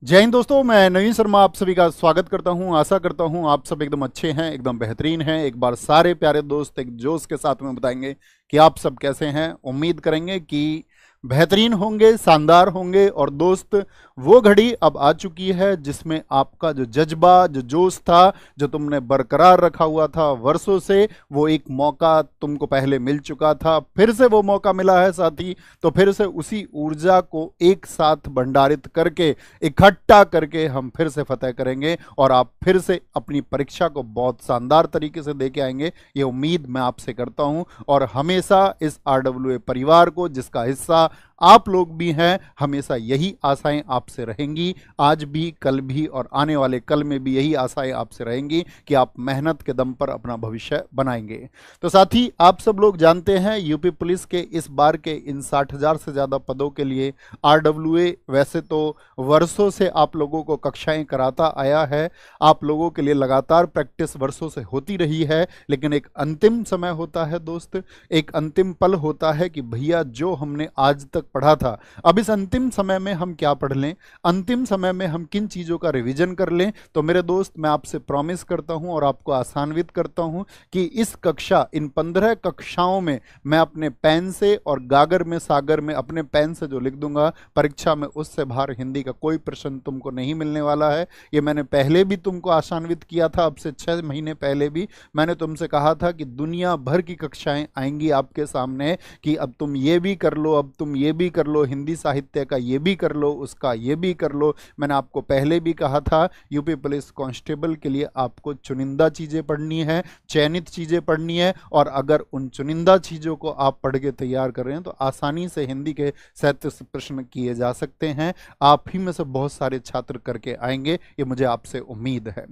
जय हिंद दोस्तों, मैं नवीन शर्मा आप सभी का स्वागत करता हूं। आशा करता हूं आप सब एकदम अच्छे हैं, एकदम बेहतरीन हैं। एक बार सारे प्यारे दोस्त एक जोश के साथ में बताएंगे कि आप सब कैसे हैं। उम्मीद करेंगे कि बेहतरीन होंगे, शानदार होंगे। और दोस्त, वो घड़ी अब आ चुकी है जिसमें आपका जो जज्बा, जो जोश था, जो तुमने बरकरार रखा हुआ था वर्षों से, वो एक मौका तुमको पहले मिल चुका था, फिर से वो मौका मिला है साथी। तो फिर से उसी ऊर्जा को एक साथ भंडारित करके, इकट्ठा करके हम फिर से फतेह करेंगे और आप फिर से अपनी परीक्षा को बहुत शानदार तरीके से दे के आएंगे, ये उम्मीद मैं आपसे करता हूं। और हमेशा इस आरडब्ल्यूए परिवार को, जिसका हिस्सा आप लोग भी हैं, हमेशा यही आशाएं आपसे रहेंगी। आज भी, कल भी और आने वाले कल में भी यही आशाएं आपसे रहेंगी कि आप मेहनत के दम पर अपना भविष्य बनाएंगे। तो साथी, आप सब लोग जानते हैं यूपी पुलिस के इस बार के इन 60,000 से ज़्यादा पदों के लिए आरडब्ल्यूए वैसे तो वर्षों से आप लोगों को कक्षाएं कराता आया है, आप लोगों के लिए लगातार प्रैक्टिस वर्षों से होती रही है। लेकिन एक अंतिम समय होता है दोस्त, एक अंतिम पल होता है कि भैया जो हमने आज तक पढ़ा था, अब इस अंतिम समय में हम क्या पढ़ लें, अंतिम समय में हम किन चीज़ों का रिवीजन कर लें। तो मेरे दोस्त, मैं आपसे प्रॉमिस करता हूं और आपको आसान्वित करता हूं कि इस कक्षा, इन 15 कक्षाओं में मैं अपने पेन से और गागर में सागर में अपने पेन से जो लिख दूंगा परीक्षा में, उससे बाहर हिंदी का कोई प्रश्न तुमको नहीं मिलने वाला है। ये मैंने पहले भी तुमको आसान्वित किया था, अब से 6 महीने पहले भी मैंने तुमसे कहा था कि दुनिया भर की कक्षाएं आएंगी आपके सामने कि अब तुम ये भी कर लो, अब तुम ये भी कर लो, हिंदी साहित्य का ये भी कर लो, उसका ये भी कर लो। मैंने आपको पहले भी कहा था यूपी पुलिस कांस्टेबल के लिए आपको चुनिंदा चीज़ें पढ़नी है, चयनित चीज़ें पढ़नी है। और अगर उन चुनिंदा चीज़ों को आप पढ़ के तैयार कर रहे हैं तो आसानी से हिंदी के 37 प्रश्न किए जा सकते हैं। आप ही में से बहुत सारे छात्र करके आएंगे, ये मुझे आपसे उम्मीद है।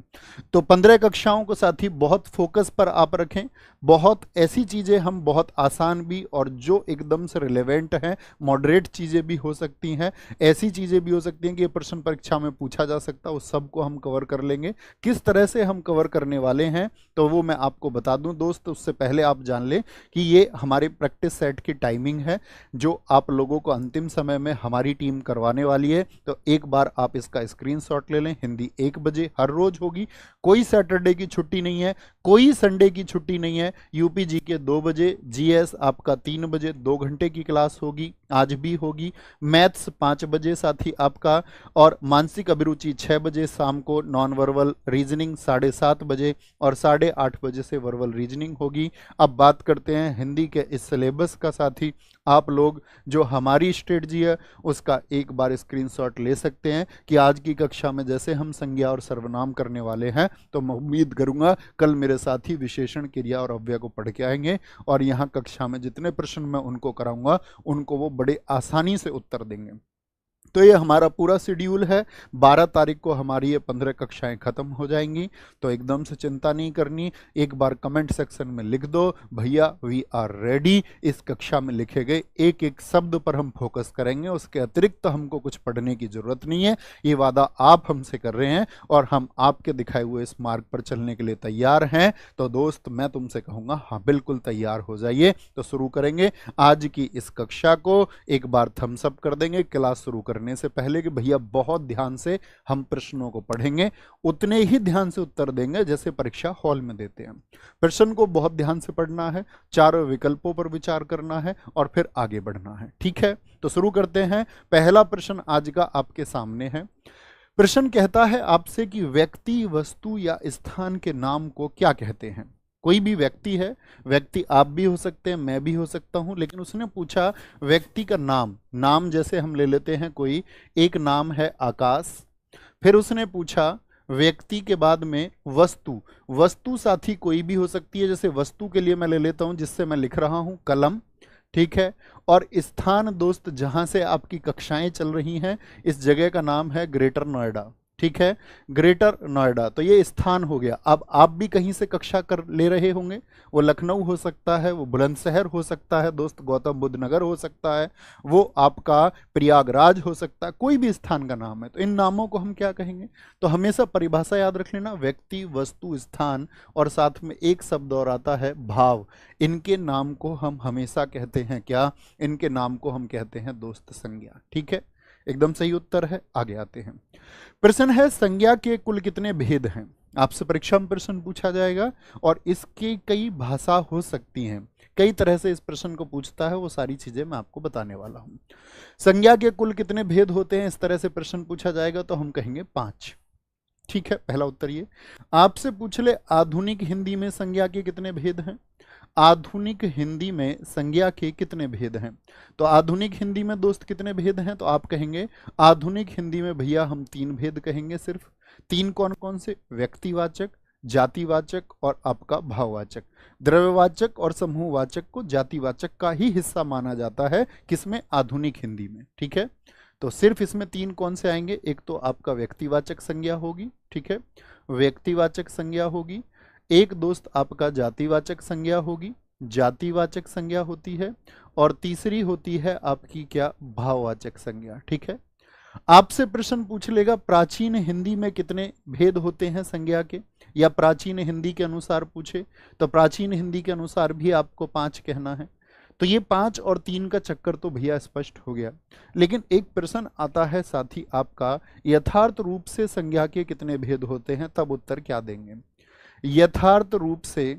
तो 15 कक्षाओं को साथी बहुत फोकस पर आप रखें। बहुत ऐसी चीज़ें हम बहुत आसान भी और जो एकदम से रिलेवेंट हैं, मॉडरेट चीज़ें भी हो सकती हैं, ऐसी चीज़ें भी हो सकती हैं कि ये प्रश्न परीक्षा में पूछा जा सकता है, उस सबको हम कवर कर लेंगे। किस तरह से हम कवर करने वाले हैं तो वो मैं आपको बता दूं दोस्त। उससे पहले आप जान लें कि ये हमारे प्रैक्टिस सेट की टाइमिंग है जो आप लोगों को अंतिम समय में हमारी टीम करवाने वाली है। तो एक बार आप इसका स्क्रीनशॉट ले लें। हिंदी 1 बजे हर रोज होगी, कोई सैटरडे की छुट्टी नहीं है, कोई संडे की छुट्टी नहीं है। यूपी जी के 2 बजे, जीएस आपका 3 बजे 2 घंटे की क्लास होगी, आज भी होगी। मैथ्स 5 बजे साथी आपका, और मानसिक अभिरुचि 6 बजे शाम को, नॉन वर्बल रीजनिंग 7:30 बजे और 8:30 बजे से वर्बल रीजनिंग होगी। अब बात करते हैं हिंदी के इस सिलेबस का साथी। आप लोग जो हमारी स्ट्रेटजी है उसका एक बार स्क्रीनशॉट ले सकते हैं कि आज की कक्षा में जैसे हम संज्ञा और सर्वनाम करने वाले हैं, तो मैं उम्मीद करूंगा कल मेरे साथी विशेषण, क्रिया और अव्यय को पढ़ के आएंगे और यहाँ कक्षा में जितने प्रश्न मैं उनको कराऊंगा उनको वो बड़े आसानी से उत्तर देंगे। तो ये हमारा पूरा शेड्यूल है। 12 तारीख को हमारी ये 15 कक्षाएं खत्म हो जाएंगी। तो एकदम से चिंता नहीं करनी, एक बार कमेंट सेक्शन में लिख दो, भैया वी आर रेडी। इस कक्षा में लिखे गए एक एक शब्द पर हम फोकस करेंगे, उसके अतिरिक्त हमको कुछ पढ़ने की जरूरत नहीं है। ये वादा आप हमसे कर रहे हैं और हम आपके दिखाए हुए इस मार्ग पर चलने के लिए तैयार हैं। तो दोस्त, मैं तुमसे कहूँगा हाँ बिल्कुल तैयार हो जाइए। तो शुरू करेंगे आज की इस कक्षा को। एक बार थम्स अप कर देंगे क्लास शुरू करने से पहले कि भैया बहुत ध्यान से हम प्रश्नों को पढ़ेंगे, उतने ही ध्यान से उत्तर देंगे जैसे परीक्षा हॉल में देते हैं। प्रश्न को बहुत ध्यान से पढ़ना है, चारों विकल्पों पर विचार करना है और फिर आगे बढ़ना है। ठीक है, तो शुरू करते हैं। पहला प्रश्न आज का आपके सामने है। प्रश्न कहता है आपसे कि व्यक्ति, वस्तु या स्थान के नाम को क्या कहते हैं। कोई भी व्यक्ति है, व्यक्ति आप भी हो सकते हैं, मैं भी हो सकता हूं, लेकिन उसने पूछा व्यक्ति का नाम। नाम जैसे हम ले लेते हैं, कोई एक नाम है आकाश। फिर उसने पूछा व्यक्ति के बाद में वस्तु। वस्तु साथी कोई भी हो सकती है, जैसे वस्तु के लिए मैं ले लेता हूं जिससे मैं लिख रहा हूं, कलम। ठीक है, और स्थान दोस्त जहां से आपकी कक्षाएं चल रही हैं, इस जगह का नाम है ग्रेटर नोएडा। ठीक है, ग्रेटर नोएडा, तो ये स्थान हो गया। अब आप भी कहीं से कक्षा कर ले रहे होंगे, वो लखनऊ हो सकता है, वो बुलंदशहर हो सकता है दोस्त, गौतम बुद्ध नगर हो सकता है, वो आपका प्रयागराज हो सकता है, कोई भी स्थान का नाम है। तो इन नामों को हम क्या कहेंगे, तो हमेशा परिभाषा याद रख लेना, व्यक्ति, वस्तु, स्थान और साथ में एक शब्द और आता है भाव। इनके नाम को हम हमेशा कहते हैं क्या, इनके नाम को हम कहते हैं दोस्त संज्ञा। ठीक है, एकदम सही उत्तर है। आगे आते हैं। प्रश्न है संज्ञा के कुल कितने भेद हैं? आपसे परीक्षा में प्रश्न पूछा जाएगा और इसकी कई भाषा हो सकती हैं, कई तरह से इस प्रश्न को पूछता है, वो सारी चीजें मैं आपको बताने वाला हूं। संज्ञा के कुल कितने भेद होते हैं, इस तरह से प्रश्न पूछा जाएगा तो हम कहेंगे 5। ठीक है, पहला उत्तर ये। आपसे पूछ ले आधुनिक हिंदी में संज्ञा के कितने भेद हैं? आधुनिक हिंदी में संज्ञा के कितने भेद हैं? तो आधुनिक हिंदी में दोस्त कितने भेद हैं? तो आप कहेंगे आधुनिक हिंदी में भैया हम 3 भेद कहेंगे सिर्फ। 3 कौन कौन से? व्यक्तिवाचक, जातिवाचक और आपका भाववाचक। द्रव्यवाचक और समूहवाचक को जातिवाचक का ही हिस्सा माना जाता है, किसमें? आधुनिक हिंदी में। ठीक है, तो सिर्फ इसमें 3 कौन से आएंगे? एक तो आपका व्यक्तिवाचक संज्ञा होगी, ठीक है, व्यक्तिवाचक संज्ञा होगी। एक दोस्त आपका जातिवाचक संज्ञा होगी, जातिवाचक संज्ञा होती है। और तीसरी होती है आपकी क्या? भाववाचक संज्ञा। ठीक है, आपसे प्रश्न पूछ लेगा प्राचीन हिंदी में कितने भेद होते हैं संज्ञा के, या प्राचीन हिंदी के अनुसार पूछे तो प्राचीन हिंदी के अनुसार भी आपको 5 कहना है। तो ये 5 और 3 का चक्कर तो भैया स्पष्ट हो गया। लेकिन एक प्रश्न आता है साथी आपका, यथार्थ रूप से संज्ञा के कितने भेद होते हैं? तब उत्तर क्या देंगे? यथार्थ रूप से,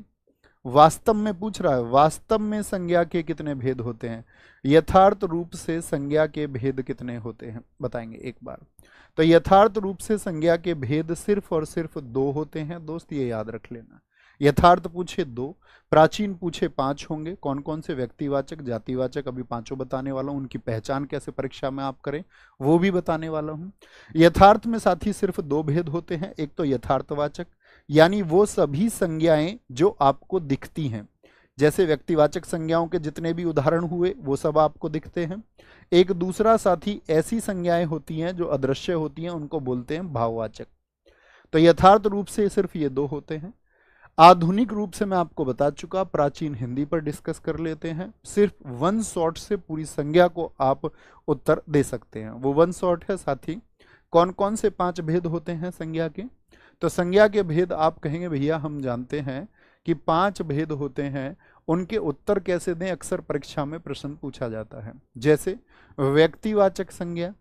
वास्तव में पूछ रहा है, वास्तव में संज्ञा के कितने भेद होते हैं? यथार्थ रूप से संज्ञा के भेद कितने होते हैं बताएंगे एक बार। तो यथार्थ रूप से संज्ञा के भेद सिर्फ और सिर्फ 2 होते हैं दोस्त, ये याद रख लेना। यथार्थ पूछे 2, प्राचीन पूछे 5 होंगे। कौन कौन से? व्यक्तिवाचक, जातिवाचक, अभी 5 बताने वाला हूं। उनकी पहचान कैसे परीक्षा में आप करें वो भी बताने वाला हूं। यथार्थ में साथी सिर्फ 2 भेद होते हैं। एक तो यथार्थवाचक, यानी वो सभी संज्ञाएं जो आपको दिखती हैं, जैसे व्यक्तिवाचक संज्ञाओं के जितने भी उदाहरण हुए वो सब आपको दिखते हैं। एक दूसरा साथी ऐसी संज्ञाएं होती हैं जो अदृश्य होती हैं, उनको बोलते हैं भाववाचक। तो यथार्थ रूप से सिर्फ ये 2 होते हैं। आधुनिक रूप से मैं आपको बता चुका, प्राचीन हिंदी पर डिस्कस कर लेते हैं। सिर्फ 1 शॉट से पूरी संज्ञा को आप उत्तर दे सकते हैं, वो 1 शॉट है साथी। कौन कौन से 5 भेद होते हैं संज्ञा के? तो संज्ञा के भेद आप कहेंगे भैया हम जानते हैं कि 5 भेद होते हैं, उनके उत्तर कैसे दें अक्सर परीक्षा में प्रश्न पूछा जाता है। जैसे व्यक्तिवाचक संज्ञा,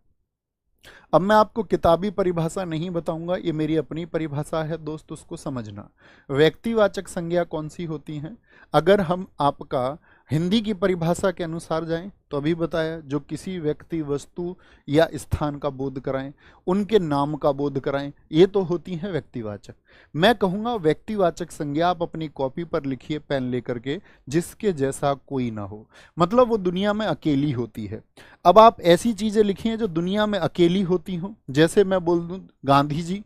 अब मैं आपको किताबी परिभाषा नहीं बताऊंगा, ये मेरी अपनी परिभाषा है दोस्त, उसको समझना। व्यक्तिवाचक संज्ञा कौन सी होती हैं? अगर हम आपका हिंदी की परिभाषा के अनुसार जाएं तो अभी बताया, जो किसी व्यक्ति, वस्तु या स्थान का बोध कराएं, उनके नाम का बोध कराएं, ये तो होती हैं व्यक्तिवाचक। मैं कहूँगा व्यक्तिवाचक संज्ञा आप अपनी कॉपी पर लिखिए पेन लेकर के, जिसके जैसा कोई ना हो, मतलब वो दुनिया में अकेली होती है। अब आप ऐसी चीजें लिखिए जो दुनिया में अकेली होती हों, जैसे मैं बोल दूं गांधी जी,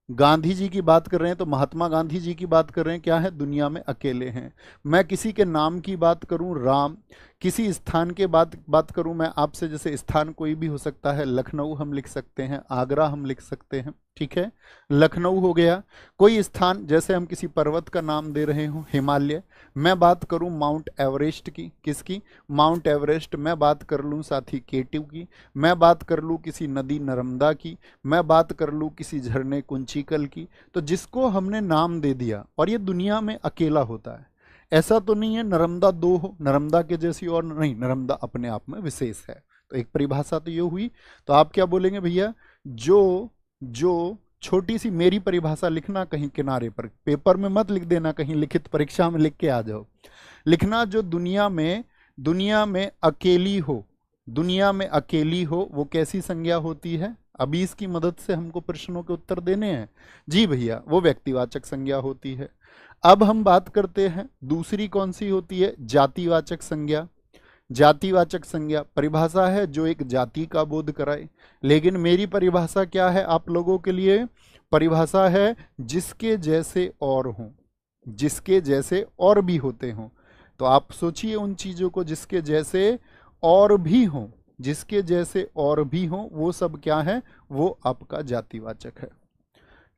गांधी जी की बात कर रहे हैं तो महात्मा गांधी जी की बात कर रहे हैं, क्या है? दुनिया में अकेले हैं। मैं किसी के नाम की बात करूं राम, किसी स्थान के बात करूं मैं आपसे, जैसे स्थान कोई भी हो सकता है, लखनऊ हम लिख सकते हैं, आगरा हम लिख सकते हैं, ठीक है, लखनऊ हो गया। कोई स्थान, जैसे हम किसी पर्वत का नाम दे रहे हो, हिमालय, मैं बात करूं माउंट एवरेस्ट की, किसकी? Mount Everest. मैं बात कर लूं साथी केटू की, मैं बात कर लूं किसी नदी नर्मदा की, मैं बात कर लूं किसी झरने कुंचिकल की। तो जिसको हमने नाम दे दिया, और ये दुनिया में अकेला होता है, ऐसा तो नहीं है नर्मदा 2 हो, नर्मदा के जैसी और नहीं, नर्मदा अपने आप में विशेष है। तो एक परिभाषा तो ये हुई। तो आप क्या बोलेंगे भैया? जो छोटी सी मेरी परिभाषा लिखना कहीं किनारे पर, पेपर में मत लिख देना, कहीं लिखित परीक्षा में लिख के आ जाओ। लिखना जो दुनिया में अकेली हो, दुनिया में अकेली हो, वो कैसी संज्ञा होती है? अभी इसकी मदद से हमको प्रश्नों के उत्तर देने हैं। जी भैया, वो व्यक्तिवाचक संज्ञा होती है। अब हम बात करते हैं दूसरी कौन सी होती है? जातिवाचक संज्ञा। जातिवाचक संज्ञा परिभाषा है जो एक जाति का बोध कराए, लेकिन मेरी परिभाषा क्या है आप लोगों के लिए? परिभाषा है जिसके जैसे और हों, जिसके जैसे और भी होते हों। तो आप सोचिए उन चीजों को, जिसके जैसे और भी हों, जिसके जैसे और भी हों, वो सब क्या है? वो आपका जातिवाचक है।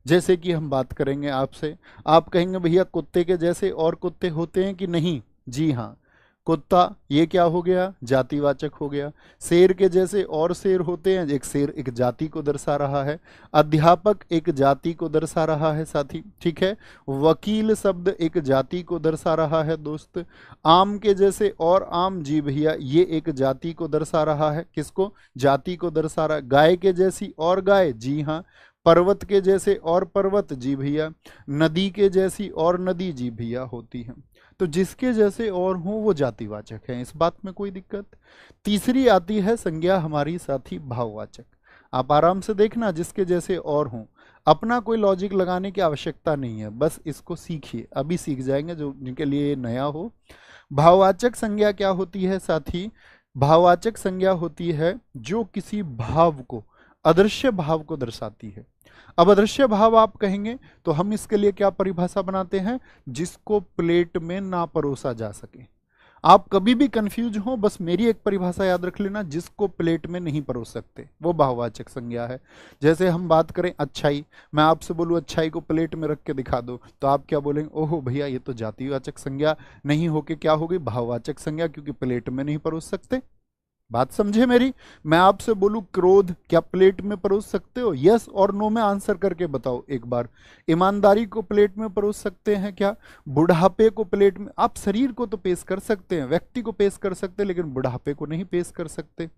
जैसे कि हम बात करेंगे आपसे, आप कहेंगे भैया कुत्ते के जैसे और कुत्ते होते हैं कि नहीं? जी हाँ, कुत्ता, ये क्या हो गया, जातिवाचक हो गया। शेर के जैसे और शेर होते हैं, एक शेर एक जाति को दर्शा रहा है। अध्यापक एक जाति को दर्शा रहा है साथी, ठीक है। वकील शब्द एक जाति को दर्शा रहा है दोस्त। आम के जैसे और आम, जी भैया ये एक जाति को दर्शा रहा है, किसको, जाति को दर्शा रहा है। गाय के जैसी और गाय, जी हाँ। पर्वत के जैसे और पर्वत, जी भैया। नदी के जैसी और नदी, जी भैया होती है। तो जिसके जैसे और हो वो जातिवाचक है, इस बात में कोई दिक्कत। तीसरी आती है संज्ञा हमारी साथी भाववाचक। आप आराम से देखना, जिसके जैसे और हों, अपना कोई लॉजिक लगाने की आवश्यकता नहीं है, बस इसको सीखिए, अभी सीख जाएंगे जो जिनके लिए ये नया हो। भाववाचक संज्ञा क्या होती है साथी, भाववाचक संज्ञा होती है जो किसी भाव को, अदृश्य भाव को दर्शाती है। अब अदृश्य भाव आप कहेंगे तो हम इसके लिए क्या परिभाषा बनाते हैं, जिसको प्लेट में ना परोसा जा सके। आप कभी भी कंफ्यूज हो, बस मेरी एक परिभाषा याद रख लेना, जिसको प्लेट में नहीं परोस सकते वो भाववाचक संज्ञा है। जैसे हम बात करें अच्छाई, मैं आपसे बोलूं अच्छाई को प्लेट में रख के दिखा दो, तो आप क्या बोलेंगे, ओहो भैया ये तो जातिवाचक संज्ञा नहीं होके क्या होगी, भाववाचक संज्ञा, क्योंकि प्लेट में नहीं परोस सकते। बात समझे मेरी। मैं आपसे बोलूं क्रोध, क्या प्लेट में परोस सकते हो, यस और नो में आंसर करके बताओ एक बार। ईमानदारी को प्लेट में परोस सकते हैं क्या, बुढ़ापे को प्लेट में, आप शरीर को तो पेश कर सकते हैं, व्यक्ति को पेश कर सकते हैं, लेकिन बुढ़ापे को नहीं पेश कर सकते।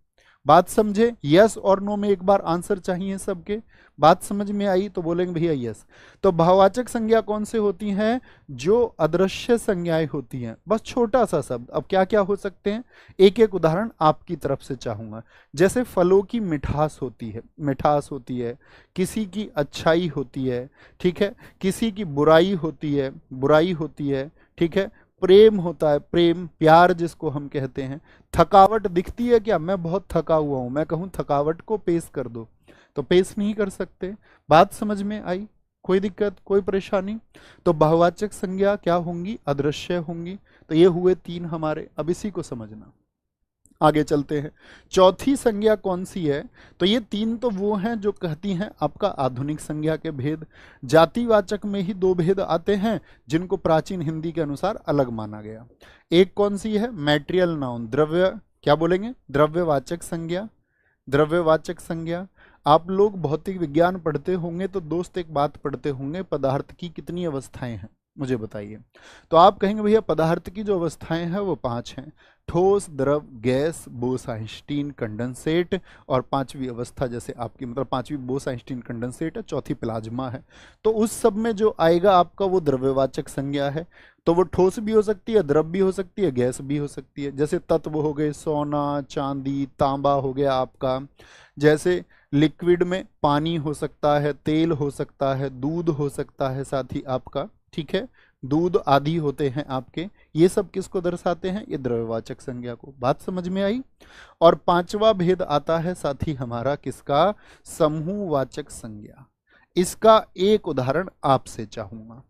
बात समझे, यस और नो में एक बार आंसर चाहिए सबके। बात समझ में आई तो बोलेंगे भैया यस। तो भाववाचक संज्ञा कौन से होती हैं, जो अदृश्य संज्ञाएं होती हैं, बस छोटा सा शब्द। अब क्या क्या हो सकते हैं, एक एक उदाहरण आपकी तरफ से चाहूंगा। जैसे फलों की मिठास होती है, मिठास होती है, किसी की अच्छाई होती है, ठीक है, किसी की बुराई होती है, बुराई होती है, ठीक है, प्रेम होता है, प्रेम, प्यार जिसको हम कहते हैं। थकावट दिखती है क्या, मैं बहुत थका हुआ हूं, मैं कहूं थकावट को पेश कर दो, तो पेश नहीं कर सकते। बात समझ में आई, कोई दिक्कत कोई परेशानी। तो भाववाचक संज्ञा क्या होंगी, अदृश्य होंगी। तो ये हुए तीन हमारे, अब इसी को समझना, आगे चलते हैं। चौथी संज्ञा कौन सी है, तो ये तीन तो वो हैं जो कहती हैं आपका आधुनिक संज्ञा के भेद। जातिवाचक में ही दो भेद आते हैं जिनको प्राचीन हिंदी के अनुसार अलग माना गया। एक कौन सी है, मैटेरियल नाउन, द्रव्य, क्या बोलेंगे, द्रव्यवाचक संज्ञा। द्रव्यवाचक संज्ञा, आप लोग भौतिक विज्ञान पढ़ते होंगे तो दोस्त एक बात पढ़ते होंगे, पदार्थ की कितनी अवस्थाएं हैं मुझे बताइए। तो आप कहेंगे भैया पदार्थ की जो अवस्थाएं हैं वो 5 हैं, ठोस, द्रव, गैस, बोस-आइंस्टीन, कंडेंसेट, और पांचवी अवस्था जैसे आपकी, मतलब पांचवी बोस-आइंस्टीन कंडेंसेट है, चौथी प्लाज्मा है। तो उस सब में जो आएगा आपका वो द्रव्यवाचक संज्ञा है। तो वो ठोस भी हो सकती है, द्रव भी हो सकती है, गैस भी हो सकती है। जैसे तत्व हो गए, सोना, चांदी, तांबा हो गया आपका। जैसे लिक्विड में पानी हो सकता है, तेल हो सकता है, दूध हो सकता है साथ ही आपका, ठीक है, दूध आदि होते हैं आपके। ये सब किसको दर्शाते हैं, ये द्रव्यवाचक संज्ञा को। बात समझ में आई। और पांचवा भेद आता है साथी हमारा किसका, समूहवाचक संज्ञा। इसका एक उदाहरण आपसे चाहूंगा।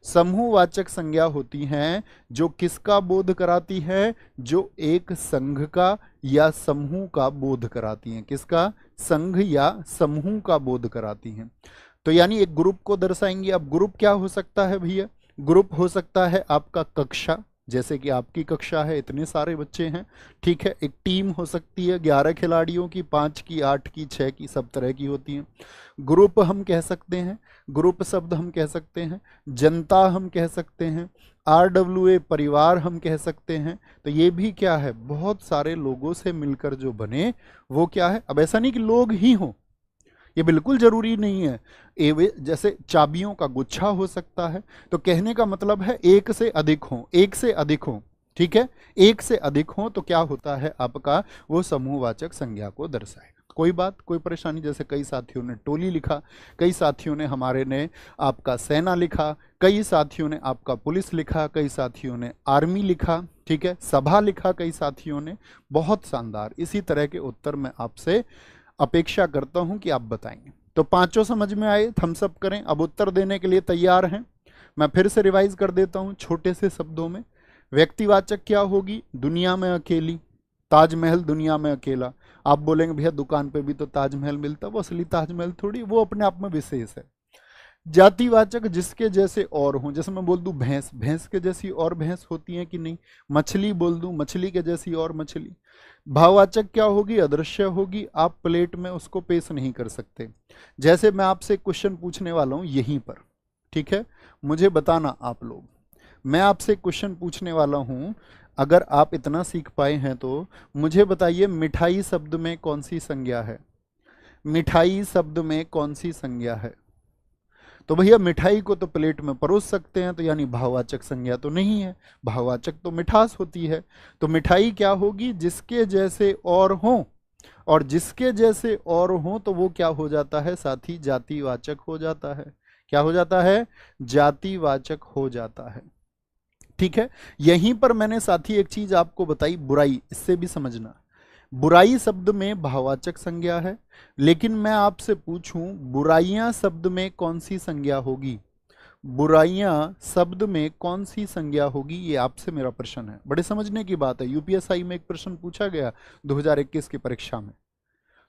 समूहवाचक संज्ञा होती हैं जो किसका बोध कराती है, जो एक संघ का या समूह का बोध कराती हैं। किसका, संघ या समूह का बोध कराती हैं। तो यानी एक ग्रुप को दर्शाएंगी। अब ग्रुप क्या हो सकता है भैया, ग्रुप हो सकता है आपका कक्षा, जैसे कि आपकी कक्षा है, इतने सारे बच्चे हैं, ठीक है। एक टीम हो सकती है 11 खिलाड़ियों की, 5 की, 8 की, 6 की, सब तरह की होती हैं। ग्रुप हम कह सकते हैं, ग्रुप शब्द हम कह सकते हैं, जनता हम कह सकते हैं, RWA परिवार हम कह सकते हैं। तो ये भी क्या है, बहुत सारे लोगों से मिलकर जो बने वो क्या है। अब ऐसा नहीं कि लोग ही हों, ये बिल्कुल जरूरी नहीं है। जैसे चाबियों का गुच्छा हो सकता है। तो कहने का मतलब है एक से अधिक हो, एक से अधिक हो, ठीक है, एक से अधिक हो तो क्या होता है आपका, वो समूहवाचक संज्ञा को दर्शाएगा। कोई बात कोई परेशानी। जैसे कई साथियों ने टोली लिखा, कई साथियों ने हमारे ने आपका सेना लिखा, कई साथियों ने आपका पुलिस लिखा, कई साथियों ने आर्मी लिखा, ठीक है, सभा लिखा कई साथियों ने। बहुत शानदार। इसी तरह के उत्तर मैं आपसे अपेक्षा करता हूं कि आप बताएंगे। तो पांचों समझ में आए, थम्स अप करें। अब उत्तर देने के लिए तैयार हैं। मैं फिर से रिवाइज कर देता हूं छोटे से शब्दों में। व्यक्तिवाचक क्या होगी, दुनिया में अकेली, ताजमहल दुनिया में अकेला। आप बोलेंगे भैया दुकान पे भी तो ताजमहल मिलता, वो असली ताजमहल थोड़ी, वो अपने आप में विशेष है। जातिवाचक जिसके जैसे और हों, जैसे मैं बोल दूं भैंस, भैंस के जैसी और भैंस होती है कि नहीं। मछली बोल दूं, मछली के जैसी और मछली। भाववाचक क्या होगी, अदृश्य होगी, आप प्लेट में उसको पेश नहीं कर सकते। जैसे मैं आपसे क्वेश्चन पूछने वाला हूं यहीं पर, ठीक है, मुझे बताना आप लोग, मैं आपसे क्वेश्चन पूछने वाला हूं, अगर आप इतना सीख पाए हैं तो मुझे बताइए मिठाई शब्द में कौन सी संज्ञा है, मिठाई शब्द में कौन सी संज्ञा है। तो भैया मिठाई को तो प्लेट में परोस सकते हैं, तो यानी भाववाचक संज्ञा तो नहीं है, भाववाचक तो मिठास होती है। तो मिठाई क्या होगी, जिसके जैसे और हो, और जिसके जैसे और हो तो वो क्या हो जाता है साथी, जातिवाचक हो जाता है। क्या हो जाता है, जातिवाचक हो जाता है। ठीक है, यहीं पर मैंने साथी एक चीज आपको बताई, बुराई, इससे भी समझना, बुराई शब्द में भाववाचक संज्ञा है, लेकिन मैं आपसे पूछूं बुराइयां शब्द में कौन सी संज्ञा होगी, बुराइयां शब्द में कौन सी संज्ञा होगी, ये आपसे मेरा प्रश्न है। बड़े समझने की बात है, यूपीएसआई में एक प्रश्न पूछा गया 2021 की परीक्षा में,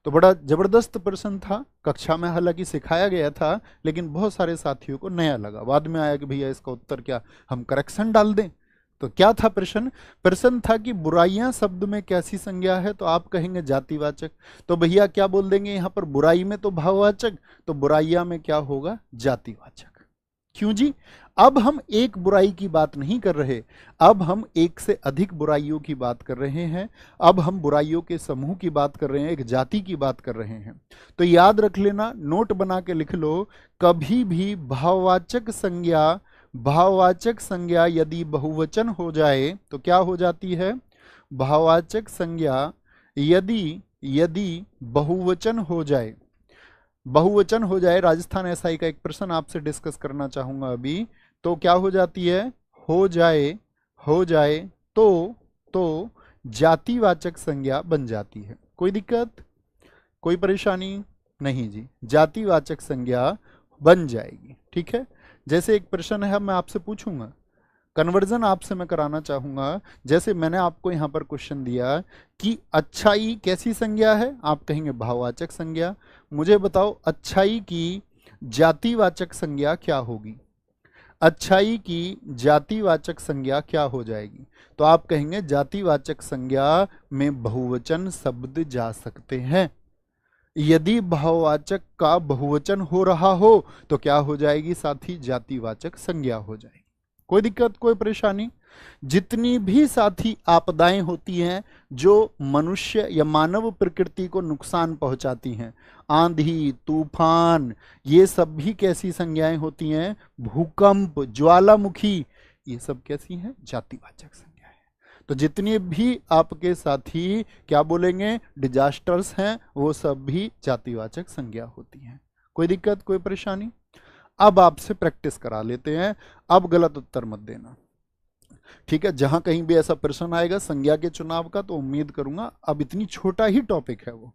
तो बड़ा जबरदस्त प्रश्न था, कक्षा में हालांकि सिखाया गया था, लेकिन बहुत सारे साथियों को नया लगा। बाद में आया कि भैया इसका उत्तर क्या, हम करेक्शन डाल दें। तो क्या था प्रश्न, प्रश्न था कि बुराइयां शब्द में कैसी संज्ञा है, तो आप कहेंगे जातिवाचक। तो भैया क्या बोल देंगे यहां पर, बुराई में तो भाववाचक, तो बुराइयां में क्या होगा, जातिवाचक। क्यों जी, अब हम एक बुराई की बात नहीं कर रहे, अब हम एक से अधिक बुराइयों की बात कर रहे हैं, अब हम बुराइयों के समूह की बात कर रहे हैं, एक जाति की बात कर रहे हैं। तो याद रख लेना, नोट बना के लिख लो, कभी भी भाववाचक संज्ञा, भाववाचक संज्ञा यदि बहुवचन हो जाए तो क्या हो जाती है, भाववाचक संज्ञा यदि यदि बहुवचन हो जाए, बहुवचन हो जाए, राजस्थान एसआई का एक प्रश्न आपसे डिस्कस करना चाहूंगा अभी, तो क्या हो जाती है, हो जाए, हो जाए तो जातिवाचक संज्ञा बन जाती है। कोई दिक्कत, कोई परेशानी नहीं जी, जातिवाचक संज्ञा बन जाएगी। ठीक है, जैसे एक प्रश्न है मैं आपसे पूछूंगा, कन्वर्जन आपसे मैं कराना चाहूंगा, जैसे मैंने आपको यहां पर क्वेश्चन दिया कि अच्छाई कैसी संज्ञा है, आप कहेंगे भाववाचक संज्ञा, मुझे बताओ अच्छाई की जातिवाचक संज्ञा क्या होगी, अच्छाई की जातिवाचक संज्ञा क्या हो जाएगी, तो आप कहेंगे जातिवाचक संज्ञा में बहुवचन शब्द जा सकते हैं। यदि भाववाचक का बहुवचन हो रहा हो तो क्या हो जाएगी साथी, जातिवाचक संज्ञा हो जाएगी। कोई दिक्कत, कोई परेशानी। जितनी भी साथी आपदाएं होती हैं जो मनुष्य या मानव प्रकृति को नुकसान पहुंचाती हैं, आंधी तूफान, ये सब भी कैसी संज्ञाएं होती हैं, भूकंप, ज्वालामुखी, ये सब कैसी हैं, जातिवाचक संज्ञाएं। तो जितने भी आपके साथी क्या बोलेंगे डिजास्टर्स हैं, वो सब भी जातिवाचक संज्ञा होती हैं। कोई दिक्कत, कोई परेशानी। अब आपसे प्रैक्टिस करा लेते हैं, अब गलत उत्तर मत देना, ठीक है। जहां कहीं भी ऐसा प्रश्न आएगा संज्ञा के चुनाव का तो उम्मीद करूंगा, अब इतनी छोटा ही टॉपिक है वो।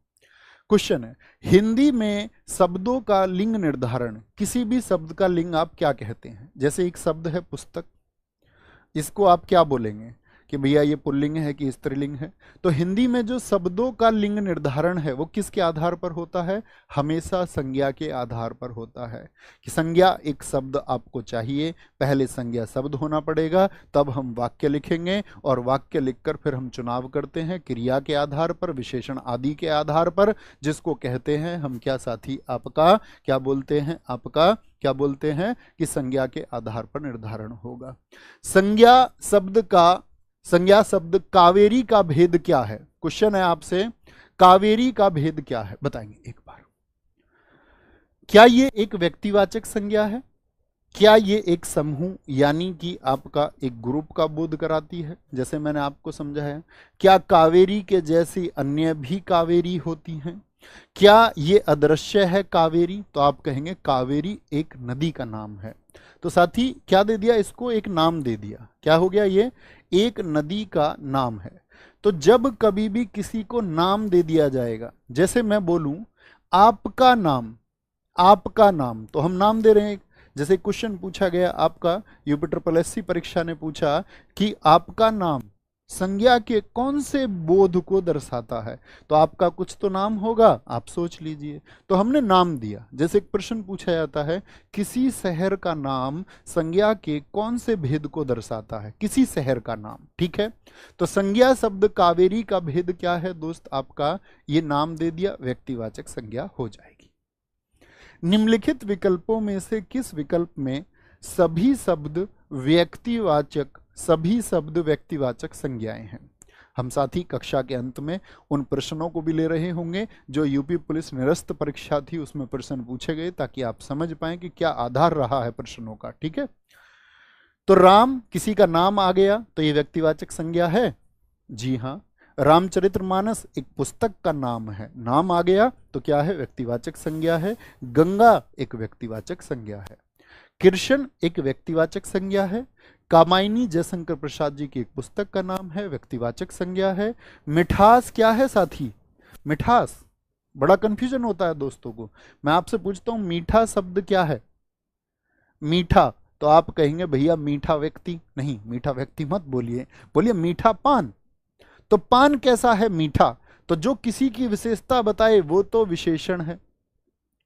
क्वेश्चन है, हिंदी में शब्दों का लिंग निर्धारण, किसी भी शब्द का लिंग आप क्या कहते हैं। जैसे एक शब्द है पुस्तक, इसको आप क्या बोलेंगे कि भैया ये पुल्लिंग है कि स्त्रीलिंग है। तो हिंदी में जो शब्दों का लिंग निर्धारण है वो किसके आधार पर होता है, हमेशा संज्ञा के आधार पर होता है। कि संज्ञा एक शब्द आपको चाहिए, पहले संज्ञा शब्द होना पड़ेगा, तब हम वाक्य लिखेंगे, और वाक्य लिखकर फिर हम चुनाव करते हैं क्रिया के आधार पर, विशेषण आदि के आधार पर, जिसको कहते हैं हम क्या साथी, आपका क्या बोलते हैं, आपका क्या बोलते हैं कि संज्ञा के आधार पर निर्धारण होगा। संज्ञा शब्द कावेरी का भेद क्या है, क्वेश्चन है आपसे, कावेरी का भेद क्या है, बताएंगे एक बार। क्या ये एक व्यक्तिवाचक संज्ञा है, क्या ये एक समूह यानी कि आपका एक ग्रुप का बोध कराती है, जैसे मैंने आपको समझाया। क्या कावेरी के जैसी अन्य भी कावेरी होती हैं, क्या ये अदृश्य है कावेरी, तो आप कहेंगे कावेरी एक नदी का नाम है। तो साथी क्या दे दिया, इसको एक नाम दे दिया, क्या हो गया, ये एक नदी का नाम है। तो जब कभी भी किसी को नाम दे दिया जाएगा, जैसे मैं बोलूं आपका नाम, आपका नाम, तो हम नाम दे रहे हैं। जैसे क्वेश्चन पूछा गया आपका, यूपी ट्रिपल एससी परीक्षा ने पूछा कि आपका नाम संज्ञा के कौन से बोध को दर्शाता है? तो आपका कुछ तो नाम होगा, आप सोच लीजिए। तो हमने नाम दिया। जैसे एक प्रश्न पूछा जाता है, किसी शहर का नाम संज्ञा के कौन से भेद को दर्शाता है? किसी शहर का नाम, ठीक है। तो संज्ञा शब्द कावेरी का भेद क्या है दोस्त? आपका ये नाम दे दिया, व्यक्तिवाचक संज्ञा हो जाएगी। निम्नलिखित विकल्पों में से किस विकल्प में सभी शब्द व्यक्तिवाचक संज्ञाएं हैं? हम साथ ही कक्षा के अंत में उन प्रश्नों को भी ले रहे होंगे जो यूपी पुलिस निरस्त परीक्षा थी उसमें प्रश्न पूछे गए, ताकि आप समझ पाएं कि क्या आधार रहा है प्रश्नों का, ठीक है। तो राम किसी का नाम आ गया तो ये व्यक्तिवाचक संज्ञा है, जी हाँ। रामचरितमानस एक पुस्तक का नाम है, नाम आ गया तो क्या है? व्यक्तिवाचक संज्ञा है। गंगा एक व्यक्तिवाचक संज्ञा है। कृष्ण एक व्यक्तिवाचक संज्ञा है। कामायनी जयशंकर प्रसाद जी की एक पुस्तक का नाम है, व्यक्तिवाचक संज्ञा है। मिठास क्या है साथी? मिठास, बड़ा कंफ्यूजन होता है दोस्तों को। मैं आपसे पूछता हूं मीठा शब्द क्या है? मीठा, तो आप कहेंगे भैया मीठा व्यक्ति, नहीं, मीठा व्यक्ति मत बोलिए, बोलिए मीठा पान। तो पान कैसा है? मीठा। तो जो किसी की विशेषता बताए वो तो विशेषण है,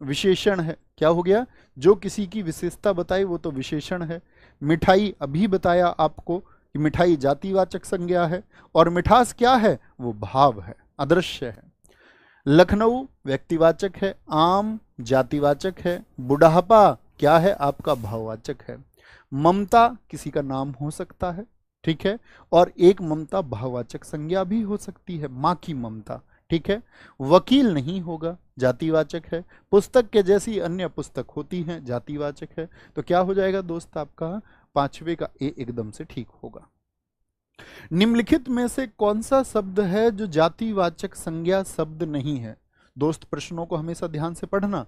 विशेषण है। क्या हो गया? जो किसी की विशेषता बताए वो तो विशेषण है। मिठाई अभी बताया आपको कि मिठाई जातिवाचक संज्ञा है। और मिठास क्या है? वो भाव है, अदृश्य है। लखनऊ व्यक्तिवाचक है। आम जातिवाचक है। बुढ़ापा क्या है? आपका भाववाचक है। ममता किसी का नाम हो सकता है, ठीक है। और एक ममता भाववाचक संज्ञा भी हो सकती है, माँ की ममता, ठीक है। वकील नहीं होगा, जातिवाचक है। पुस्तक के जैसी अन्य पुस्तक होती हैं, जातिवाचक है। तो क्या हो जाएगा दोस्त? आपका पांचवे का ए एकदम से ठीक होगा। निम्नलिखित में से कौन सा शब्द है जो जातिवाचक संज्ञा शब्द नहीं है? दोस्त प्रश्नों को हमेशा ध्यान से पढ़ना।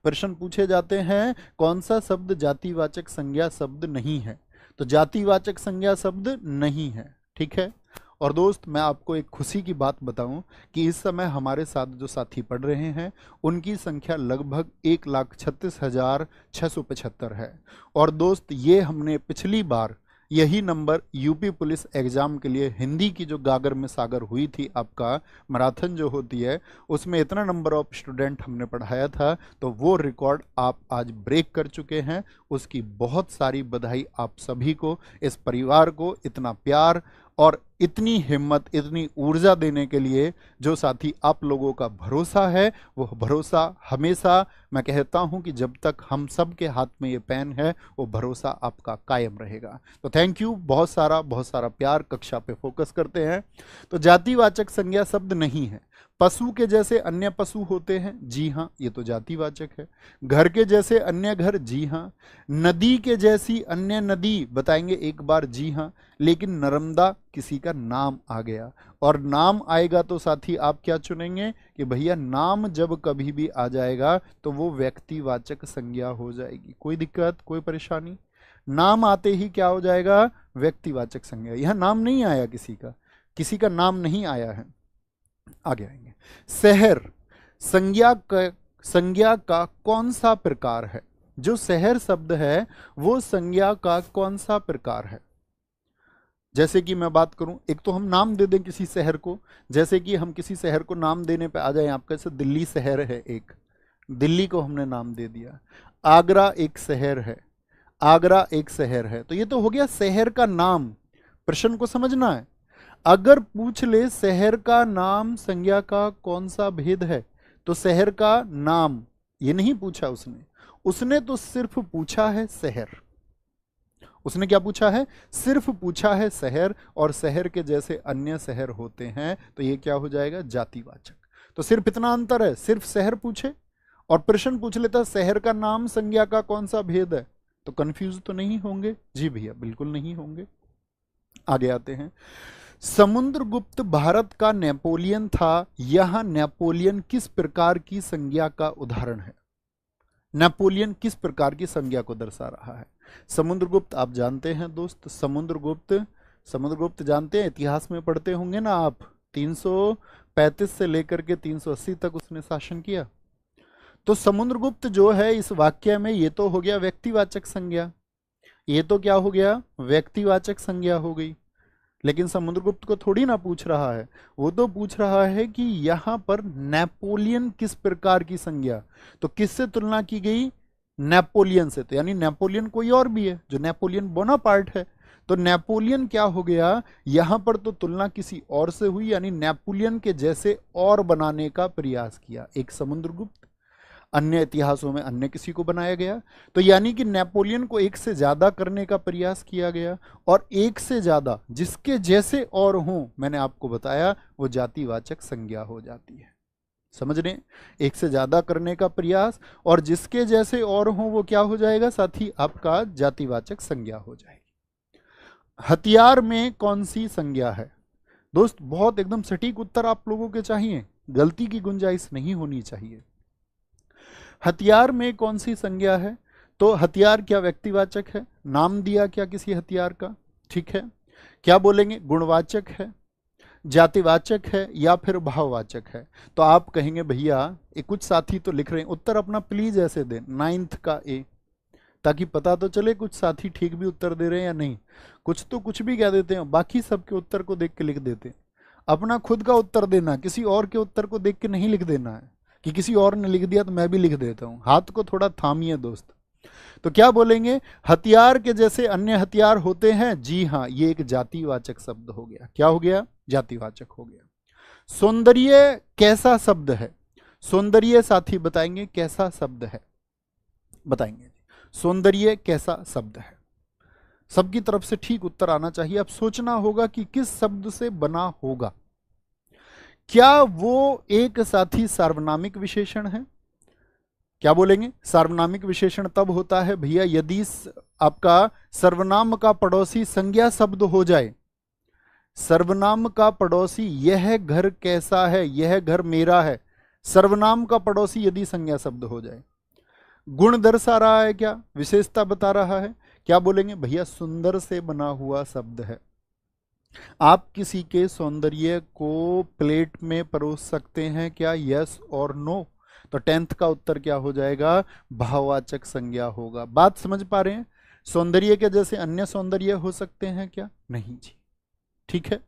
प्रश्न पूछे जाते हैं कौन सा शब्द जातिवाचक संज्ञा शब्द नहीं है, तो जातिवाचक संज्ञा शब्द नहीं है, ठीक है। और दोस्त मैं आपको एक खुशी की बात बताऊं कि इस समय हमारे साथ जो साथी पढ़ रहे हैं उनकी संख्या लगभग 1,36,675 है। और दोस्त ये हमने पिछली बार यही नंबर यूपी पुलिस एग्जाम के लिए हिंदी की जो गागर में सागर हुई थी, आपका मैराथन जो होती है, उसमें इतना नंबर ऑफ स्टूडेंट हमने पढ़ाया था, तो वो रिकॉर्ड आप आज ब्रेक कर चुके हैं। उसकी बहुत सारी बधाई आप सभी को, इस परिवार को इतना प्यार और इतनी हिम्मत, इतनी ऊर्जा देने के लिए जो साथी आप लोगों का भरोसा है, वो भरोसा हमेशा, मैं कहता हूं कि जब तक हम सब के हाथ में ये पेन है, वो भरोसा आपका कायम रहेगा। तो थैंक यू, बहुत सारा प्यार। कक्षा पे फोकस करते हैं। तो जातिवाचक संज्ञा शब्द नहीं है। पशु के जैसे अन्य पशु होते हैं, जी हाँ, ये तो जातिवाचक है। घर के जैसे अन्य घर, जी हाँ। नदी के जैसी अन्य नदी, बताएंगे एक बार, जी हाँ। लेकिन नर्मदा किसी का नाम आ गया, और नाम आएगा तो साथी आप क्या चुनेंगे कि भैया नाम जब कभी भी आ जाएगा तो वो व्यक्तिवाचक संज्ञा हो जाएगी। कोई दिक्कत, कोई परेशानी? नाम आते ही क्या हो जाएगा? व्यक्तिवाचक संज्ञा। यह नाम नहीं आया किसी का नाम नहीं आया है, आगे आएंगे। शहर संज्ञा का कौन सा प्रकार है? जो शहर शब्द है वो संज्ञा का कौन सा प्रकार है? जैसे कि मैं बात करूं, एक तो हम नाम दे दें किसी शहर को, जैसे कि हम किसी शहर को नाम देने पे आ जाए, आपका जैसे दिल्ली शहर है, एक दिल्ली को हमने नाम दे दिया। आगरा एक शहर है, आगरा एक शहर है। तो ये तो हो गया शहर का नाम। प्रश्न को समझना है। अगर पूछ ले शहर का नाम संज्ञा का कौन सा भेद है, तो शहर का नाम ये नहीं पूछा उसने तो सिर्फ पूछा है शहर। उसने क्या पूछा है? सिर्फ पूछा है शहर, और शहर के जैसे अन्य शहर होते हैं, तो ये क्या हो जाएगा? जातिवाचक। तो सिर्फ इतना अंतर है, सिर्फ शहर पूछे और प्रश्न पूछ लेता शहर का नाम संज्ञा का कौन सा भेद है, तो कंफ्यूज तो नहीं होंगे? जी भैया, बिल्कुल नहीं होंगे। आगे आते हैं। समुद्रगुप्त भारत का नेपोलियन था। यह नेपोलियन किस प्रकार की संज्ञा का उदाहरण है? नेपोलियन किस प्रकार की संज्ञा को दर्शा रहा है? समुद्रगुप्त आप जानते हैं दोस्त, समुद्रगुप्त जानते हैं, इतिहास में पढ़ते होंगे ना आप। 335 से लेकर के 380 तक उसने शासन किया। तो समुद्रगुप्त जो है इस वाक्य में, ये तो हो गया व्यक्तिवाचक संज्ञा, ये तो क्या हो गया? व्यक्तिवाचक संज्ञा हो गई। लेकिन समुद्रगुप्त को थोड़ी ना पूछ रहा है, वो तो पूछ रहा है कि यहां पर नेपोलियन किस प्रकार की संज्ञा, तो किससे तुलना की गई, नेपोलियन से। तो यानी नेपोलियन कोई और भी है, जो नेपोलियन बोनापार्ट है। तो नेपोलियन क्या हो गया, यहां पर तो तुलना किसी और से हुई, यानी नेपोलियन के जैसे और बनाने का प्रयास किया एक समुद्रगुप्त, अन्य इतिहासों में अन्य किसी को बनाया गया। तो यानी कि नेपोलियन को एक से ज्यादा करने का प्रयास किया गया, और एक से ज्यादा जिसके जैसे और हों, मैंने आपको बताया वो जातिवाचक संज्ञा हो जाती है। समझ रहे हैं, एक से ज्यादा करने का प्रयास और जिसके जैसे और हों वो क्या हो जाएगा साथी, आपका जातिवाचक संज्ञा हो जाएगी। हथियार में कौन सी संज्ञा है दोस्त, बहुत एकदम सटीक उत्तर आप लोगों के चाहिए, गलती की गुंजाइश नहीं होनी चाहिए। हथियार में कौन सी संज्ञा है, तो हथियार क्या व्यक्तिवाचक है, नाम दिया क्या किसी हथियार का, ठीक है। क्या बोलेंगे, गुणवाचक है, जातिवाचक है, या फिर भाववाचक है। तो आप कहेंगे भैया, ये कुछ साथी तो लिख रहे हैं, उत्तर अपना प्लीज ऐसे दें 9th का ए, ताकि पता तो चले कुछ साथी ठीक भी उत्तर दे रहे हैं या नहीं। कुछ तो कुछ भी कह देते हैं, बाकी सबके उत्तर को देख के लिख देते हैं। अपना खुद का उत्तर देना, किसी और के उत्तर को देख के नहीं लिख देना है कि किसी और ने लिख दिया तो मैं भी लिख देता हूं। हाथ को थोड़ा थामिए दोस्त। तो क्या बोलेंगे, हथियार के जैसे अन्य हथियार होते हैं, जी हां, ये एक जातिवाचक शब्द हो गया। क्या हो गया, जातिवाचक हो गया। सौंदर्य कैसा शब्द है, सौंदर्य साथी बताएंगे कैसा शब्द है, बताएंगे सौंदर्य कैसा शब्द है। सबकी तरफ से ठीक उत्तर आना चाहिए। अब सोचना होगा कि किस शब्द से बना होगा। क्या वो एक साथी सार्वनामिक विशेषण है, क्या बोलेंगे, सार्वनामिक विशेषण तब होता है भैया यदि आपका सर्वनाम का पड़ोसी संज्ञा शब्द हो जाए। सर्वनाम का पड़ोसी, यह घर कैसा है, यह घर मेरा है, सर्वनाम का पड़ोसी यदि संज्ञा शब्द हो जाए। गुण दर्शा रहा है, क्या विशेषता बता रहा है, क्या बोलेंगे भैया सुंदर से बना हुआ शब्द है। आप किसी के सौंदर्य को प्लेट में परोस सकते हैं क्या, यस और नो। तो 10th का उत्तर क्या हो जाएगा, भाववाचक संज्ञा होगा। बात समझ पा रहे हैं, सौंदर्य के जैसे अन्य सौंदर्य हो सकते हैं क्या, नहीं जी, ठीक है।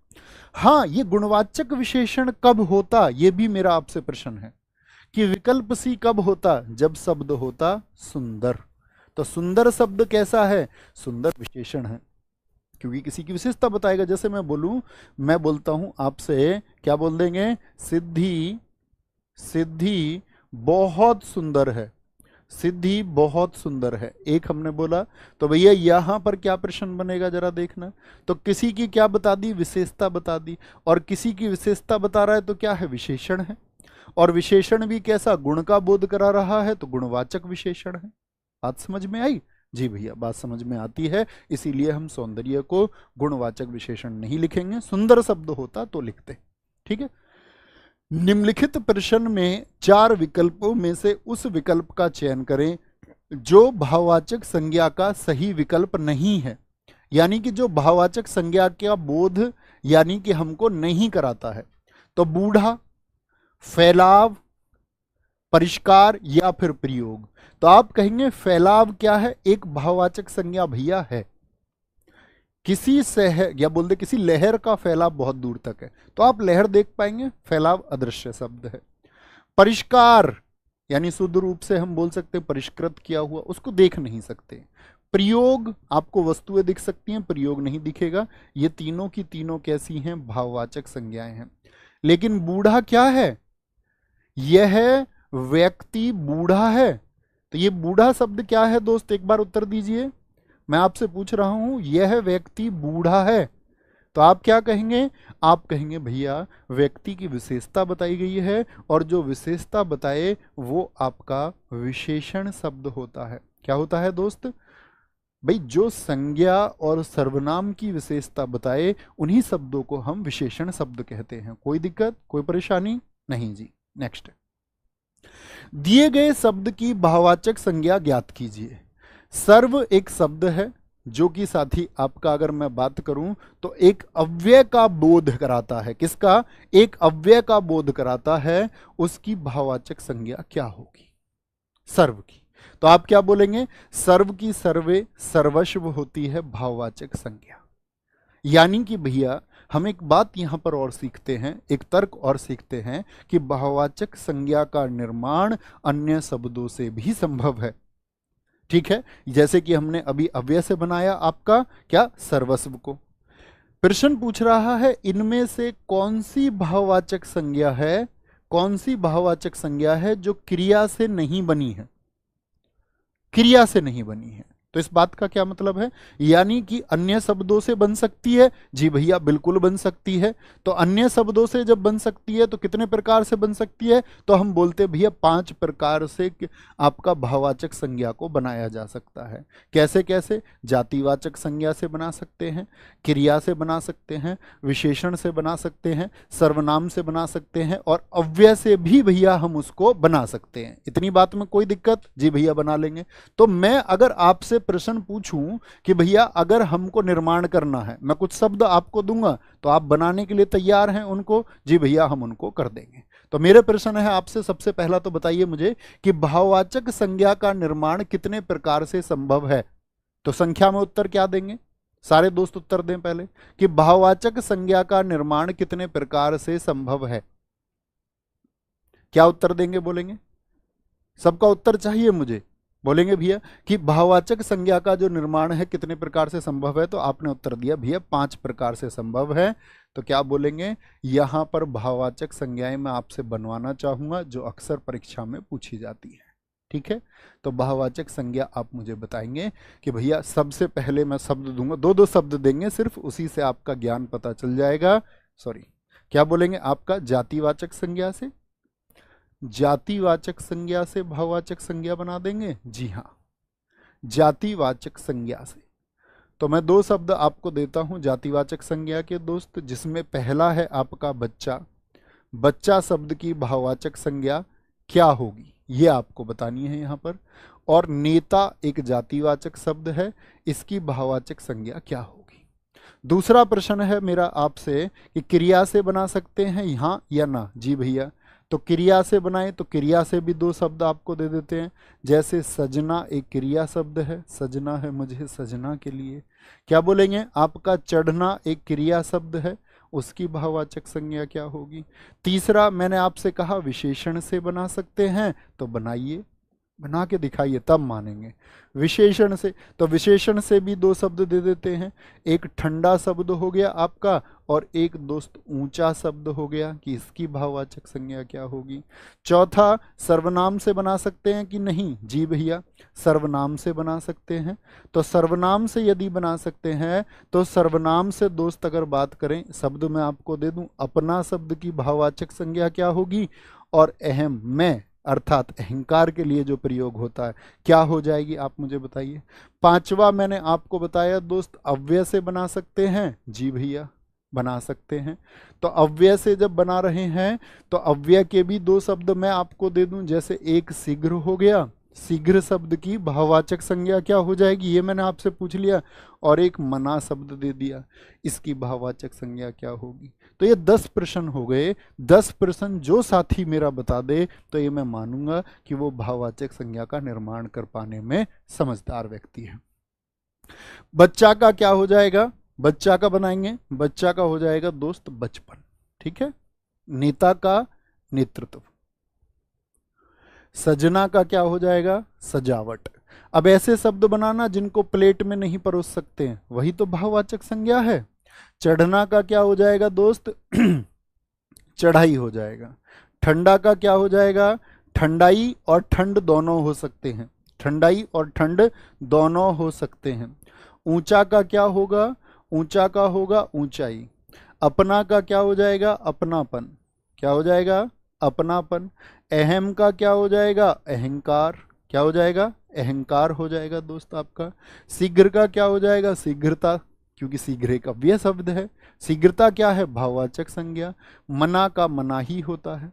हाँ, ये गुणवाचक विशेषण कब होता, ये भी मेरा आपसे प्रश्न है कि विकल्प सी कब होता, जब शब्द होता सुंदर। तो सुंदर शब्द कैसा है, सुंदर विशेषण है, क्योंकि किसी की विशेषता बताएगा। जैसे मैं बोलूं, मैं बोलता हूं आपसे, क्या बोल देंगे, सिद्धि, सिद्धि बहुत सुंदर है, सिद्धि बहुत सुंदर है, एक हमने बोला। तो भैया यहां पर क्या प्रश्न बनेगा जरा देखना। तो किसी की क्या बता दी, विशेषता बता दी, और किसी की विशेषता बता रहा है तो क्या है, विशेषण है। और विशेषण भी कैसा, गुण का बोध करा रहा है, तो गुणवाचक विशेषण है। बात समझ में आई, जी भैया बात समझ में आती है। इसीलिए हम सौंदर्य को गुणवाचक विशेषण नहीं लिखेंगे, सुंदर शब्द होता तो लिखते, ठीक है। निम्नलिखित प्रश्न में 4 विकल्पों में से उस विकल्प का चयन करें जो भाववाचक संज्ञा का सही विकल्प नहीं है, यानी कि जो भाववाचक संज्ञा का बोध यानी कि हमको नहीं कराता है। तो बूढ़ा, फैलाव, परिष्कार या फिर प्रयोग। तो आप कहेंगे फैलाव क्या है, एक भाववाचक संज्ञा भैया है। किसी शहर या बोल दे किसी लहर का फैलाव बहुत दूर तक है, तो आप लहर देख पाएंगे, फैलाव अदृश्य शब्द है। परिष्कार यानी शुद्ध रूप से हम बोल सकते हैं परिष्कृत किया हुआ, उसको देख नहीं सकते। प्रयोग, आपको वस्तुएं दिख सकती हैं, प्रयोग नहीं दिखेगा। ये तीनों की तीनों कैसी हैं, भाववाचक संज्ञाएं हैं। लेकिन बूढ़ा क्या है, यह व्यक्ति बूढ़ा है। तो ये बूढ़ा शब्द क्या है दोस्त, एक बार उत्तर दीजिए। मैं आपसे पूछ रहा हूं, यह व्यक्ति बूढ़ा है, तो आप क्या कहेंगे, आप कहेंगे भैया व्यक्ति की विशेषता बताई गई है, और जो विशेषता बताए वो आपका विशेषण शब्द होता है। क्या होता है दोस्त, भाई जो संज्ञा और सर्वनाम की विशेषता बताए उन्हीं शब्दों को हम विशेषण शब्द कहते हैं। कोई दिक्कत, कोई परेशानी नहीं जी। नेक्स्ट, दिए गए शब्द की भाववाचक संज्ञा ज्ञात कीजिए। सर्व एक शब्द है जो कि साथी आपका अगर मैं बात करूं तो एक अव्यय का बोध कराता है। किसका, एक अव्यय का बोध कराता है, उसकी भाववाचक संज्ञा क्या होगी, सर्व की। तो आप क्या बोलेंगे, सर्व की सर्वे सर्वस्व होती है भाववाचक संज्ञा। यानी कि भैया हम एक बात यहां पर और सीखते हैं, एक तर्क और सीखते हैं कि भाववाचक संज्ञा का निर्माण अन्य शब्दों से भी संभव है। ठीक है, जैसे कि हमने अभी अव्यय से बनाया आपका क्या, सर्वस्व को। प्रश्न पूछ रहा है इनमें से कौन सी भाववाचक संज्ञा है, कौन सी भाववाचक संज्ञा है जो क्रिया से नहीं बनी है, क्रिया से नहीं बनी है। तो इस बात का क्या मतलब है, यानी कि अन्य शब्दों से बन सकती है। जी भैया बिल्कुल बन सकती है। तो अन्य शब्दों से जब बन सकती है तो कितने प्रकार से बन सकती है, तो हम बोलते हैं भैया 5 प्रकार से आपका भाववाचक संज्ञा को बनाया जा सकता है। कैसे कैसे, जातिवाचक संज्ञा से बना सकते हैं, क्रिया से बना सकते हैं, विशेषण से बना सकते हैं, सर्वनाम से बना सकते हैं, और अव्यय से भी भैया हम उसको बना सकते हैं। इतनी बात में कोई दिक्कत, जी भैया बना लेंगे। तो मैं अगर आपसे प्रश्न पूछूं कि भैया अगर हमको निर्माण करना है, मैं कुछ शब्द आपको दूंगा तो आप बनाने के लिए तैयार हैं उनको, जी भैया हम उनको कर देंगे। तो मेरे प्रश्न है आपसे, सबसे पहला तो बताइए मुझे कि भाववाचक संज्ञा का निर्माण कितने प्रकार से संभव है। तो संख्या में उत्तर क्या देंगे, सारे दोस्त उत्तर दें पहले कि भाववाचक संज्ञा का निर्माण कितने प्रकार से संभव है। क्या उत्तर देंगे, बोलेंगे, सबका उत्तर चाहिए मुझे। बोलेंगे भैया कि भाववाचक संज्ञा का जो निर्माण है कितने प्रकार से संभव है, तो आपने उत्तर दिया भैया 5 प्रकार से संभव है। तो क्या बोलेंगे, यहां पर भाववाचक संज्ञाएं मैं आपसे बनवाना चाहूंगा जो अक्सर परीक्षा में पूछी जाती है। ठीक है, तो भाववाचक संज्ञा आप मुझे बताएंगे कि भैया सबसे पहले मैं शब्द दूंगा, 2-2 शब्द देंगे सिर्फ, उसी से आपका ज्ञान पता चल जाएगा। सॉरी, क्या बोलेंगे, आपका जातिवाचक संज्ञा से, जातिवाचक संज्ञा से भाववाचक संज्ञा बना देंगे। जी हां, जातिवाचक संज्ञा से। तो मैं 2 शब्द आपको देता हूं जातिवाचक संज्ञा के दोस्त, जिसमें पहला है आपका बच्चा। बच्चा शब्द की भाववाचक संज्ञा क्या होगी ये आपको बतानी है यहां पर। और नेता एक जातिवाचक शब्द है, इसकी भाववाचक संज्ञा क्या होगी। दूसरा प्रश्न है मेरा आपसे कि क्रिया से बना सकते हैं यहां या ना। जी भैया, तो क्रिया से बनाएं तो क्रिया से भी 2 शब्द आपको दे देते हैं। जैसे सजना एक क्रिया शब्द है, सजना है मुझे सजना के लिए। क्या बोलेंगे, आपका चढ़ना एक क्रिया शब्द है, उसकी भाववाचक संज्ञा क्या होगी। तीसरा मैंने आपसे कहा विशेषण से बना सकते हैं, तो बनाइए, बना के दिखाइए तब मानेंगे। विशेषण से, तो विशेषण से भी 2 शब्द दे देते हैं। एक ठंडा शब्द हो गया आपका, और एक दोस्त ऊंचा शब्द हो गया, कि इसकी भाववाचक संज्ञा क्या होगी। चौथा, सर्वनाम से बना सकते हैं कि नहीं। जी भैया, सर्वनाम से बना सकते हैं। तो सर्वनाम से यदि बना सकते हैं तो सर्वनाम से दोस्त अगर बात करें, शब्द मैं आपको दे दूं, अपना शब्द की भाववाचक संज्ञा क्या होगी, और अहम, मैं अर्थात अहंकार के लिए जो प्रयोग होता है, क्या हो जाएगी, आप मुझे बताइए। पांचवा मैंने आपको बताया दोस्त, अव्यय से बना सकते हैं। जी भैया, बना सकते हैं। तो अव्यय से जब बना रहे हैं तो अव्यय के भी 2 शब्द मैं आपको दे दूं। जैसे एक शीघ्र हो गया, शीघ्र शब्द की भाववाचक संज्ञा क्या हो जाएगी, ये मैंने आपसे पूछ लिया। और एक मना शब्द दे दिया, इसकी भाववाचक संज्ञा क्या होगी। तो ये 10 प्रश्न हो गए। 10 प्रश्न जो साथी मेरा बता दे तो ये मैं मानूंगा कि वो भाववाचक संज्ञा का निर्माण कर पाने में समझदार व्यक्ति है। बच्चा का क्या हो जाएगा, बच्चा का बनाएंगे, बच्चा का हो जाएगा दोस्त बचपन। ठीक है, नेता का नेतृत्व। सजना का क्या हो जाएगा, सजावट। अब ऐसे शब्द बनाना जिनको प्लेट में नहीं परोस सकते हैं, वही तो भाववाचक संज्ञा है। चढ़ना का क्या हो जाएगा दोस्त, चढ़ाई हो जाएगा। ठंडा का क्या हो जाएगा, ठंडाई और ठंड दोनों हो सकते हैं, ठंडाई और ठंड दोनों हो सकते हैं। ऊंचा का क्या होगा, ऊंचा का होगा ऊंचाई। अपना का क्या हो जाएगा, अपनापन। क्या हो जाएगा, अपनापन। अहम का क्या हो जाएगा, अहंकार। क्या हो जाएगा, अहंकार हो जाएगा दोस्त आपका। शीघ्र का क्या हो जाएगा, शीघ्रता, क्योंकि शीघ्र एक अव्यय शब्द है। शीघ्रता क्या है, भाववाचक संज्ञा। मना का मना ही होता है।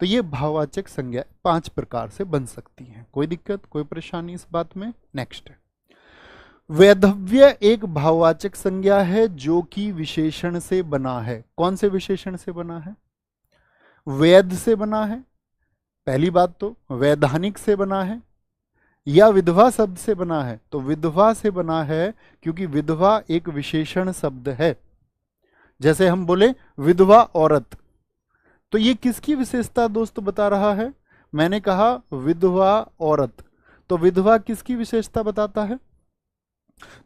तो ये भाववाचक संज्ञा 5 प्रकार से बन सकती हैं। कोई दिक्कत, कोई परेशानी इस बात में। नेक्स्ट है, वैधव्य एक भाववाचक संज्ञा है जो कि विशेषण से बना है। कौन से विशेषण से बना है, वैध से बना है। पहली बात तो वैधानिक से बना है या विधवा शब्द से बना है। तो विधवा से बना है, क्योंकि विधवा एक विशेषण शब्द है। जैसे हम बोले विधवा औरत, तो ये किसकी विशेषता दोस्त बता रहा है? मैंने कहा विधवा औरत, तो विधवा किसकी विशेषता बताता है?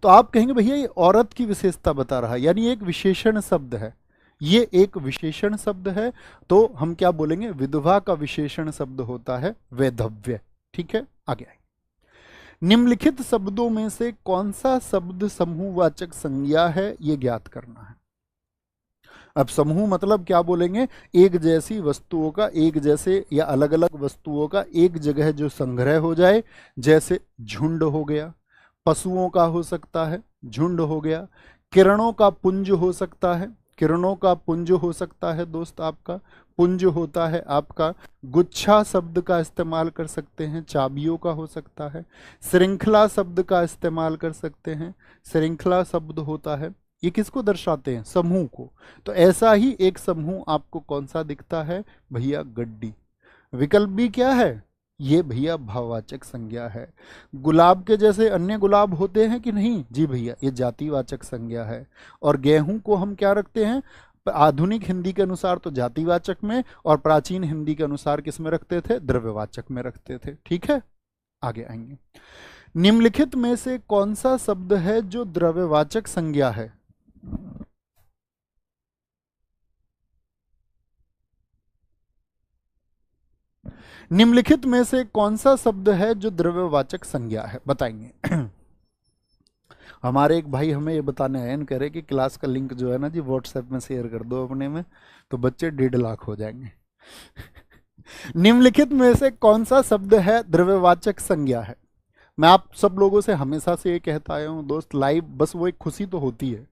तो आप कहेंगे भैया ये औरत की विशेषता बता रहा है, यानी एक विशेषण शब्द है, ये एक विशेषण शब्द है। तो हम क्या बोलेंगे? विधवा का विशेषण शब्द होता है वैधव्य। ठीक है, आगे आए। निम्नलिखित शब्दों में से कौन सा शब्द समूहवाचक संज्ञा है, ये ज्ञात करना है। अब समूह मतलब क्या बोलेंगे? एक जैसी वस्तुओं का, एक जैसे या अलग अलग वस्तुओं का एक जगह जो संग्रह हो जाए, जैसे झुंड हो गया, पशुओं का हो सकता है, झुंड हो गया, किरणों का पुंज हो सकता है, किरणों का पुंज हो सकता है दोस्त, आपका पुंज होता है आपका, गुच्छा शब्द का इस्तेमाल कर सकते हैं, चाबियों का हो सकता है, श्रृंखला शब्द का इस्तेमाल कर सकते हैं, श्रृंखला शब्द होता है, ये किसको दर्शाते हैं? समूह को। तो ऐसा ही एक समूह आपको कौन सा दिखता है भैया? गड्डी। विकल्प बी क्या है? ये भैया भाववाचक संज्ञा है। गुलाब के जैसे अन्य गुलाब होते हैं कि नहीं? जी भैया, ये जातिवाचक संज्ञा है। और गेहूं को हम क्या रखते हैं? आधुनिक हिंदी के अनुसार तो जातिवाचक में, और प्राचीन हिंदी के अनुसार किस में रखते थे? द्रव्यवाचक में रखते थे। ठीक है, आगे आएंगे। निम्नलिखित में से कौन सा शब्द है जो द्रव्यवाचक संज्ञा है? निम्नलिखित में से कौन सा शब्द है जो द्रव्यवाचक संज्ञा है, बताएंगे। हमारे एक भाई हमें ये बताने आए, कह रहे कि क्लास का लिंक जो है ना जी व्हाट्सएप में शेयर कर दो अपने में, तो बच्चे 1.5 लाख हो जाएंगे। निम्नलिखित में से कौन सा शब्द है द्रव्यवाचक संज्ञा है? मैं आप सब लोगों से हमेशा से ये कहता आया हूं दोस्त, लाइव बस वो एक खुशी तो होती है,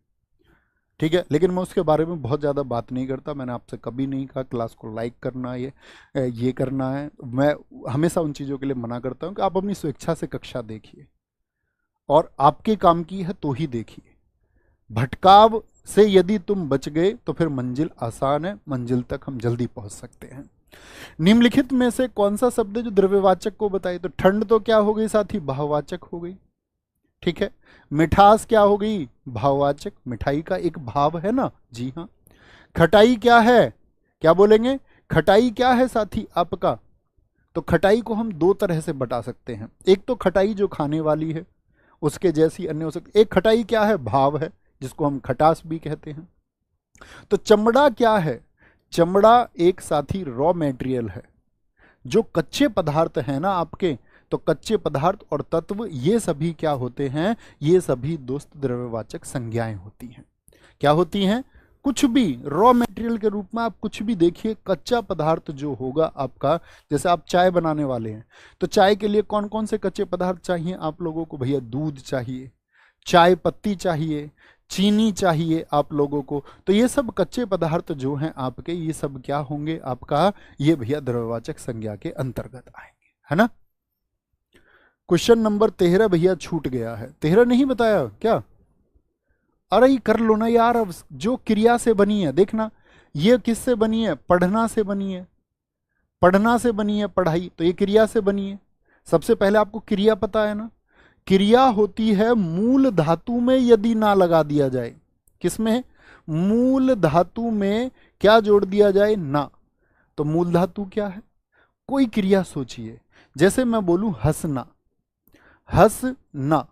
ठीक है, लेकिन मैं उसके बारे में बहुत ज़्यादा बात नहीं करता। मैंने आपसे कभी नहीं कहा क्लास को लाइक करना है, ये करना है। मैं हमेशा उन चीज़ों के लिए मना करता हूँ कि आप अपनी स्वेच्छा से कक्षा देखिए, और आपके काम की है तो ही देखिए। भटकाव से यदि तुम बच गए तो फिर मंजिल आसान है, मंजिल तक हम जल्दी पहुंच सकते हैं। निम्नलिखित में से कौन सा शब्द है जो द्रव्यवाचक को बताए? तो ठंड तो क्या हो गई साथी? भाववाचक हो गई। ठीक है, मिठास क्या हो गई? भाववाचक, मिठाई का एक भाव है ना, जी हाँ। खटाई क्या है? क्या बोलेंगे? खटाई क्या है साथी आपका? तो खटाई को हम दो तरह से बता सकते हैं। एक तो खटाई जो खाने वाली है, उसके जैसी अन्य हो सकती। एक खटाई क्या है? भाव है, जिसको हम खटास भी कहते हैं। तो चमड़ा क्या है? चमड़ा एक साथी रॉ मटेरियल है, जो कच्चे पदार्थ हैं ना आपके, तो कच्चे पदार्थ और तत्व ये सभी क्या होते हैं? ये सभी दोस्त द्रव्यवाचक संज्ञाएं होती हैं। क्या होती हैं? कुछ भी रॉ मटेरियल के रूप में आप कुछ भी देखिए, कच्चा पदार्थ जो होगा आपका, जैसे आप चाय बनाने वाले हैं, तो चाय के लिए कौन कौन से कच्चे पदार्थ चाहिए आप लोगों को? भैया दूध चाहिए, चाय पत्ती चाहिए, चीनी चाहिए आप लोगों को। तो ये सब कच्चे पदार्थ जो हैं आपके, ये सब क्या होंगे आपका? ये भैया द्रव्यवाचक संज्ञा के अंतर्गत आएंगे, है ना। क्वेश्चन नंबर 13 भैया छूट गया है, 13 नहीं बताया क्या? अरे ये कर लो ना यार। अब जो क्रिया से बनी है, देखना ये किससे बनी है? पढ़ना से बनी है, पढ़ना से बनी है पढ़ाई, तो ये क्रिया से बनी है। सबसे पहले आपको क्रिया पता है ना, क्रिया होती है मूल धातु में यदि ना लगा दिया जाए। किसमें? मूल धातु में क्या जोड़ दिया जाए? ना। तो मूल धातु क्या है? कोई क्रिया सोचिए, जैसे मैं बोलूं हंसना, हंसना,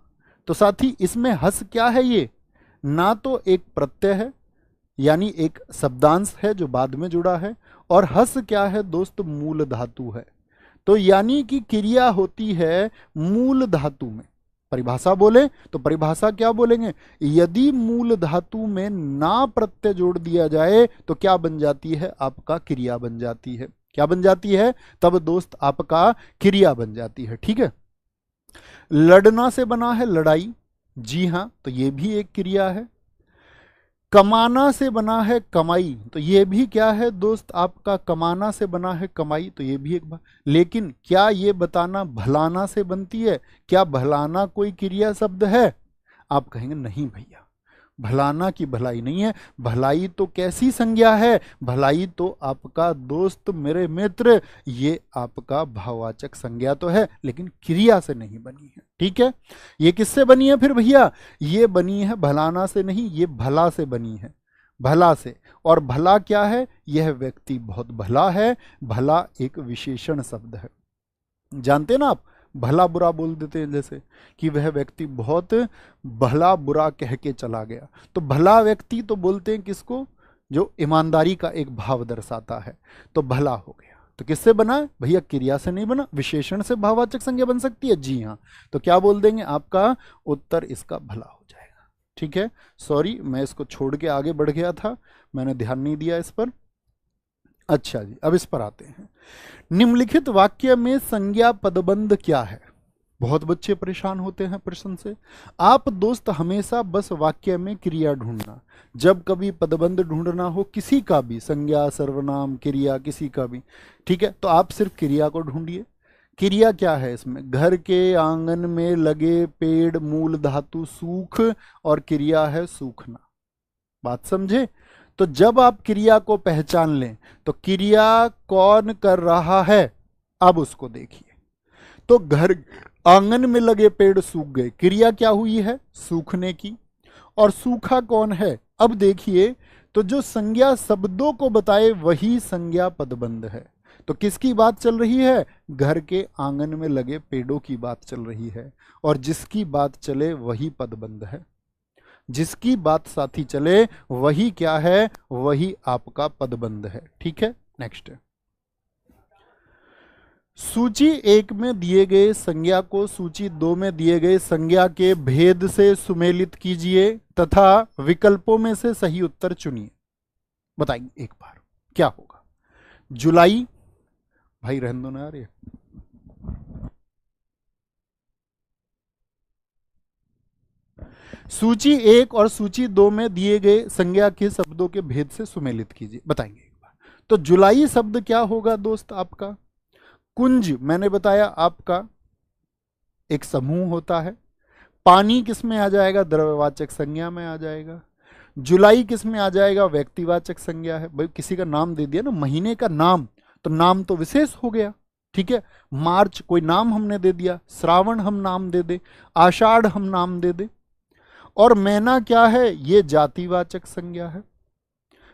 तो साथी इसमें हंस क्या है? ये ना तो एक प्रत्यय है, यानी एक शब्दांश है जो बाद में जुड़ा है, और हस क्या है दोस्त? मूल धातु है। तो यानी कि क्रिया होती है मूल धातु में। परिभाषा बोले तो परिभाषा क्या बोलेंगे? यदि मूल धातु में ना प्रत्यय जोड़ दिया जाए तो क्या बन जाती है? आपका क्रिया बन जाती है। क्या बन जाती है? तब दोस्त आपका क्रिया बन जाती है। ठीक है, लड़ना से बना है लड़ाई, जी हां, तो ये भी एक क्रिया है। कमाना से बना है कमाई, तो ये भी क्या है दोस्त आपका? कमाना से बना है कमाई, तो ये भी एक लेकिन क्या ये बताना भलाना से बनती है? क्या भलाना कोई क्रिया शब्द है? आप कहेंगे नहीं भैया, भलाना की भलाई नहीं है। भलाई तो कैसी संज्ञा है? भलाई तो आपका दोस्त मेरे मित्र, ये आपका भाववाचक संज्ञा तो है, लेकिन क्रिया से नहीं बनी है। ठीक है, ये किससे बनी है फिर भैया? ये बनी है भलाना से नहीं, ये भला से बनी है। भला से। और भला क्या है? यह व्यक्ति बहुत भला है। भला एक विशेषण शब्द है, जानते हैं ना आप, भला बुरा बोल देते हैं, जैसे कि वह व्यक्ति बहुत भला बुरा कह के चला गया। तो भला व्यक्ति तो बोलते हैं किसको? जो ईमानदारी का एक भाव दर्शाता है। तो भला हो गया। तो किससे बना है भैया? क्रिया से नहीं बना, विशेषण से भाववाचक संज्ञा बन सकती है। जी हाँ। तो क्या बोल देंगे? आपका उत्तर इसका भला हो जाएगा। ठीक है, सॉरी मैं इसको छोड़ के आगे बढ़ गया था, मैंने ध्यान नहीं दिया इस पर। अच्छा जी, अब इस पर आते हैं। निम्नलिखित वाक्य में संज्ञा पदबंध क्या है? बहुत बच्चे परेशान होते हैं प्रश्न से। आप दोस्त हमेशा बस वाक्य में क्रिया ढूंढना, जब कभी पदबंध ढूंढना हो किसी का भी, संज्ञा सर्वनाम क्रिया किसी का भी, ठीक है, तो आप सिर्फ क्रिया को ढूंढिए। क्रिया क्या है इसमें? घर के आंगन में लगे पेड़, मूल धातु सूख, और क्रिया है सूखना। बात समझे? तो जब आप क्रिया को पहचान लें तो क्रिया कौन कर रहा है अब उसको देखिए। तो घर आंगन में लगे पेड़ सूख गए, क्रिया क्या हुई है? सूखने की। और सूखा कौन है? अब देखिए, तो जो संज्ञा शब्दों को बताए वही संज्ञा पदबंध है। तो किसकी बात चल रही है? घर के आंगन में लगे पेड़ों की बात चल रही है। और जिसकी बात चले वही पदबंध है। जिसकी बात साथी चले वही क्या है? वही आपका पदबंध है। ठीक है, नेक्स्ट है। सूची 1 में दिए गए संज्ञा को सूची 2 में दिए गए संज्ञा के भेद से सुमेलित कीजिए तथा विकल्पों में से सही उत्तर चुनिए। बताइए एक बार क्या होगा? जुलाई, भाई रहने दो ना यार ये। सूची 1 और सूची 2 में दिए गए संज्ञा के शब्दों के भेद से सुमेलित कीजिए। बताएंगे एक बार। तो जुलाई शब्द क्या होगा दोस्त आपका? कुंज, मैंने बताया आपका एक समूह होता है। पानी किस में आ जाएगा? द्रव्यवाचक संज्ञा में आ जाएगा। जुलाई किस में आ जाएगा? व्यक्तिवाचक संज्ञा है। भाई किसी का नाम दे दिया ना, महीने का नाम, तो नाम तो विशेष हो गया। ठीक है, मार्च कोई नाम हमने दे दिया, श्रावण हम नाम दे दे, आषाढ़ हम नाम दे दे। और महीना क्या है? ये जातिवाचक संज्ञा है।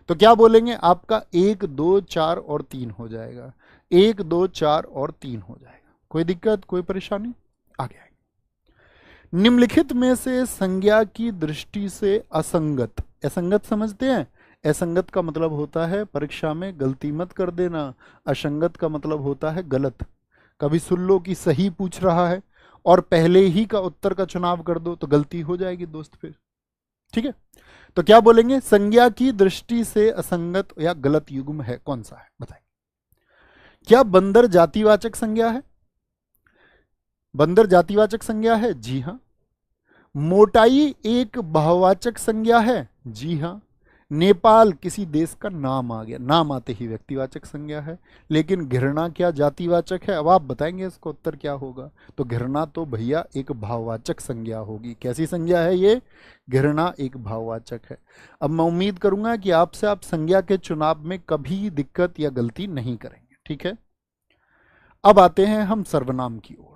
तो क्या बोलेंगे? आपका 1, 2, 4 और 3 हो जाएगा। 1, 2, 4 और 3 हो जाएगा। कोई दिक्कत, कोई परेशानी? आगे आएंगे। निम्नलिखित में से संज्ञा की दृष्टि से असंगत, असंगत समझते हैं? असंगत का मतलब होता है परीक्षा में गलती मत कर देना। असंगत का मतलब होता है गलत। कभी सुन लो कि सही पूछ रहा है और पहले ही का उत्तर का चुनाव कर दो तो गलती हो जाएगी दोस्त फिर। ठीक है, तो क्या बोलेंगे? संज्ञा की दृष्टि से असंगत या गलत युग्म है, कौन सा है? बताइए। क्या बंदर जातिवाचक संज्ञा है? बंदर जातिवाचक संज्ञा है? जी हां। मोटाई एक भाववाचक संज्ञा है? जी हां। नेपाल किसी देश का नाम आ गया, नाम आते ही व्यक्तिवाचक संज्ञा है। लेकिन घृणा क्या जातिवाचक है? अब आप बताएंगे इसका उत्तर क्या होगा। तो घृणा तो भैया एक भाववाचक संज्ञा होगी। कैसी संज्ञा है ये? घृणा एक भाववाचक है। अब मैं उम्मीद करूंगा कि आपसे आप संज्ञा के चुनाव में कभी दिक्कत या गलती नहीं करेंगे। ठीक है, अब आते हैं हम सर्वनाम की ओर।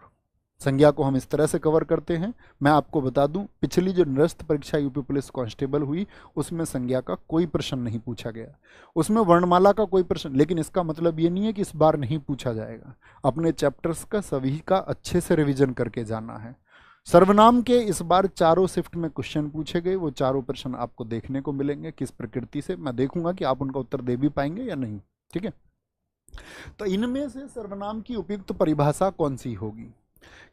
संज्ञा को हम इस तरह से कवर करते हैं। मैं आपको बता दूं, पिछली जो निरस्त परीक्षा यूपी पुलिस कांस्टेबल हुई उसमें संज्ञा का कोई प्रश्न नहीं पूछा गया, उसमें वर्णमाला का कोई प्रश्न। लेकिन इसका मतलब ये नहीं है कि इस बार नहीं पूछा जाएगा। अपने चैप्टर्स का सभी का अच्छे से रिविजन करके जाना है। सर्वनाम के इस बार चारों शिफ्ट में क्वेश्चन पूछे गए, वो चारों प्रश्न आपको देखने को मिलेंगे किस प्रकृति से। मैं देखूंगा कि आप उनका उत्तर दे भी पाएंगे या नहीं। ठीक है, तो इनमें से सर्वनाम की उपयुक्त परिभाषा कौन सी होगी?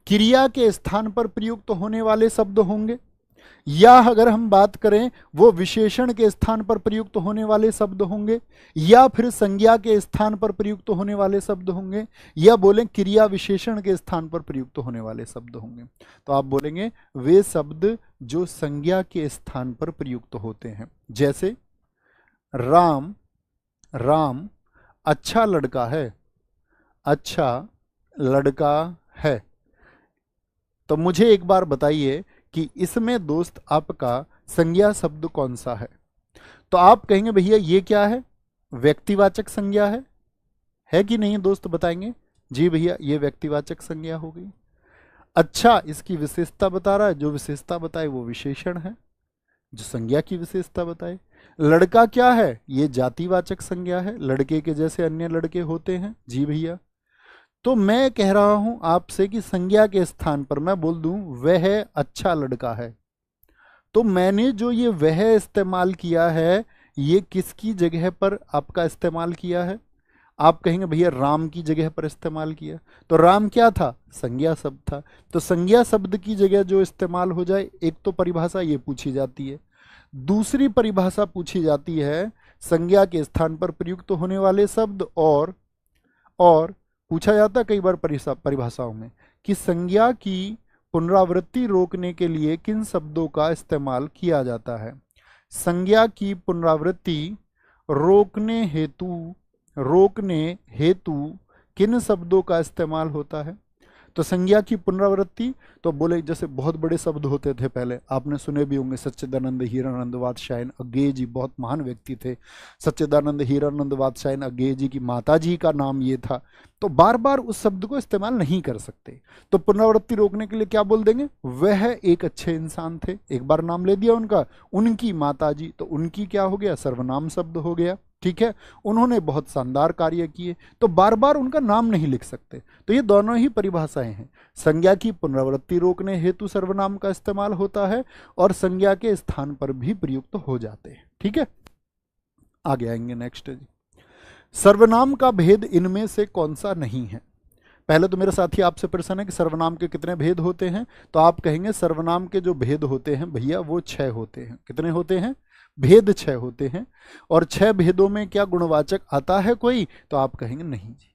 क्रिया के स्थान पर प्रयुक्त होने वाले शब्द होंगे, या अगर हम बात करें वो विशेषण के स्थान पर प्रयुक्त होने वाले शब्द होंगे, या फिर संज्ञा के स्थान पर प्रयुक्त होने वाले शब्द होंगे, या बोलें क्रिया विशेषण के स्थान पर प्रयुक्त होने वाले शब्द होंगे। तो आप बोलेंगे वे शब्द जो संज्ञा के स्थान पर प्रयुक्त होते हैं। जैसे राम, राम अच्छा लड़का है, अच्छा लड़का है। तो मुझे एक बार बताइए कि इसमें दोस्त आपका संज्ञा शब्द कौन सा है? तो आप कहेंगे भैया ये क्या है? व्यक्तिवाचक संज्ञा है कि नहीं दोस्त? बताएंगे जी भैया ये व्यक्तिवाचक संज्ञा हो गई। अच्छा, इसकी विशेषता बता रहा है, जो विशेषता बताए वो विशेषण है, जो संज्ञा की विशेषता बताए। लड़का क्या है? ये जातिवाचक संज्ञा है, लड़के के जैसे अन्य लड़के होते हैं। जी भैया। तो मैं कह रहा हूं आपसे कि संज्ञा के स्थान पर मैं बोल दूं वह अच्छा लड़का है, तो मैंने जो ये वह इस्तेमाल किया है, ये किसकी जगह पर आपका इस्तेमाल किया है? आप कहेंगे भैया राम की जगह पर इस्तेमाल किया। तो राम क्या था? संज्ञा शब्द था। तो संज्ञा शब्द की जगह जो इस्तेमाल हो जाए, एक तो परिभाषा ये पूछी जाती है, दूसरी परिभाषा पूछी जाती है संज्ञा के स्थान पर प्रयुक्त होने वाले शब्द, और पूछा जाता है कई बार परिभाषाओं में कि संज्ञा की पुनरावृत्ति रोकने के लिए किन शब्दों का इस्तेमाल किया जाता है। संज्ञा की पुनरावृत्ति रोकने हेतु किन शब्दों का इस्तेमाल होता है? तो संज्ञा की पुनरावृत्ति, तो बोले जैसे बहुत बड़े शब्द होते थे पहले, आपने सुने भी होंगे, सच्चिदानंद हीरानंद वात्स्यायन अज्ञेय जी बहुत महान व्यक्ति थे। सच्चिदानंद हीरानंद वात्स्यायन अज्ञेय जी की माता जी का नाम ये था। तो बार बार उस शब्द को इस्तेमाल नहीं कर सकते, तो पुनरावृत्ति रोकने के लिए क्या बोल देंगे? वह एक अच्छे इंसान थे, एक बार नाम ले दिया उनका, उनकी माता जी, तो उनकी क्या हो गया? सर्वनाम शब्द हो गया। ठीक है, उन्होंने बहुत शानदार कार्य किए, तो बार बार उनका नाम नहीं लिख सकते। तो ये दोनों ही परिभाषाएं हैं। संज्ञा की पुनरावृत्ति रोकने हेतु सर्वनाम का इस्तेमाल होता है, और संज्ञा के स्थान पर भी प्रयुक्त हो जाते हैं। ठीक है, आगे आएंगे नेक्स्ट जी। सर्वनाम का भेद इनमें से कौन सा नहीं है? पहले तो मेरे साथी आपसे प्रश्न है कि सर्वनाम के कितने भेद होते हैं, तो आप कहेंगे सर्वनाम के जो भेद होते हैं भैया वो 6 होते हैं। कितने होते हैं? भेद 6 होते हैं। और 6 भेदों में क्या गुणवाचक आता है कोई? तो आप कहेंगे नहीं जी।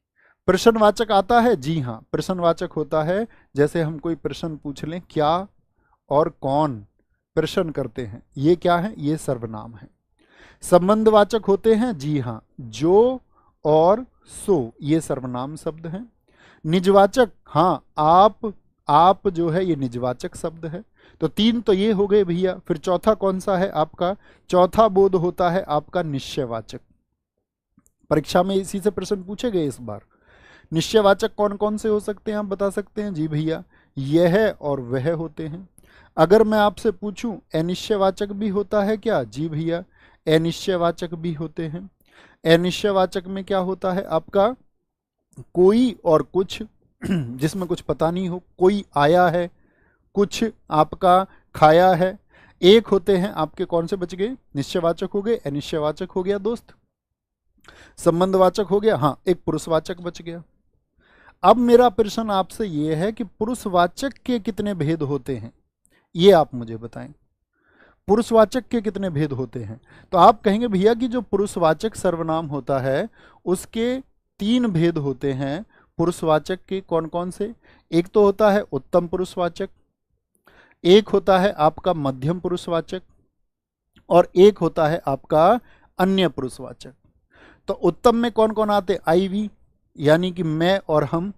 प्रश्नवाचक आता है? जी हाँ, प्रश्नवाचक होता है। जैसे हम कोई प्रश्न पूछ लें, क्या और कौन प्रश्न करते हैं, ये क्या है? ये सर्वनाम है। संबंधवाचक होते हैं? जी हाँ, जो और सो ये सर्वनाम शब्द हैं। निजवाचक, हाँ, आप जो है ये निजवाचक शब्द है। तो 3 तो ये हो गए भैया। फिर चौथा कौन सा है आपका? चौथा बोध होता है आपका निश्चयवाचक। परीक्षा में इसी से प्रश्न पूछे गए इस बार। निश्चयवाचक कौन कौन से हो सकते हैं आप बता सकते हैं? जी भैया, यह और वह होते हैं। अगर मैं आपसे पूछूं अनिश्चयवाचक भी होता है क्या? जी भैया, अनिश्चयवाचक भी होते हैं। अनिश्चयवाचक में क्या होता है आपका? कोई और कुछ जिसमें कुछ पता नहीं हो, कोई आया है, कुछ आपका खाया है। एक होते हैं आपके कौन से बच गए? निश्चयवाचक हो गए, अनिश्चयवाचक हो गया दोस्त, संबंधवाचक हो गया, हाँ, एक पुरुषवाचक बच गया। अब मेरा प्रश्न आपसे यह है कि पुरुषवाचक के कितने भेद होते हैं, ये आप मुझे बताएं। पुरुषवाचक के कितने भेद होते हैं? तो आप कहेंगे भैया कि जो पुरुषवाचक सर्वनाम होता है उसके 3 भेद होते हैं। पुरुषवाचक के कौन कौन से? एक तो होता है उत्तम पुरुषवाचक, एक होता है आपका मध्यम पुरुषवाचक, और एक होता है आपका अन्य पुरुषवाचक। तो उत्तम में कौन कौन आते? आई वी, यानी कि मैं और हम,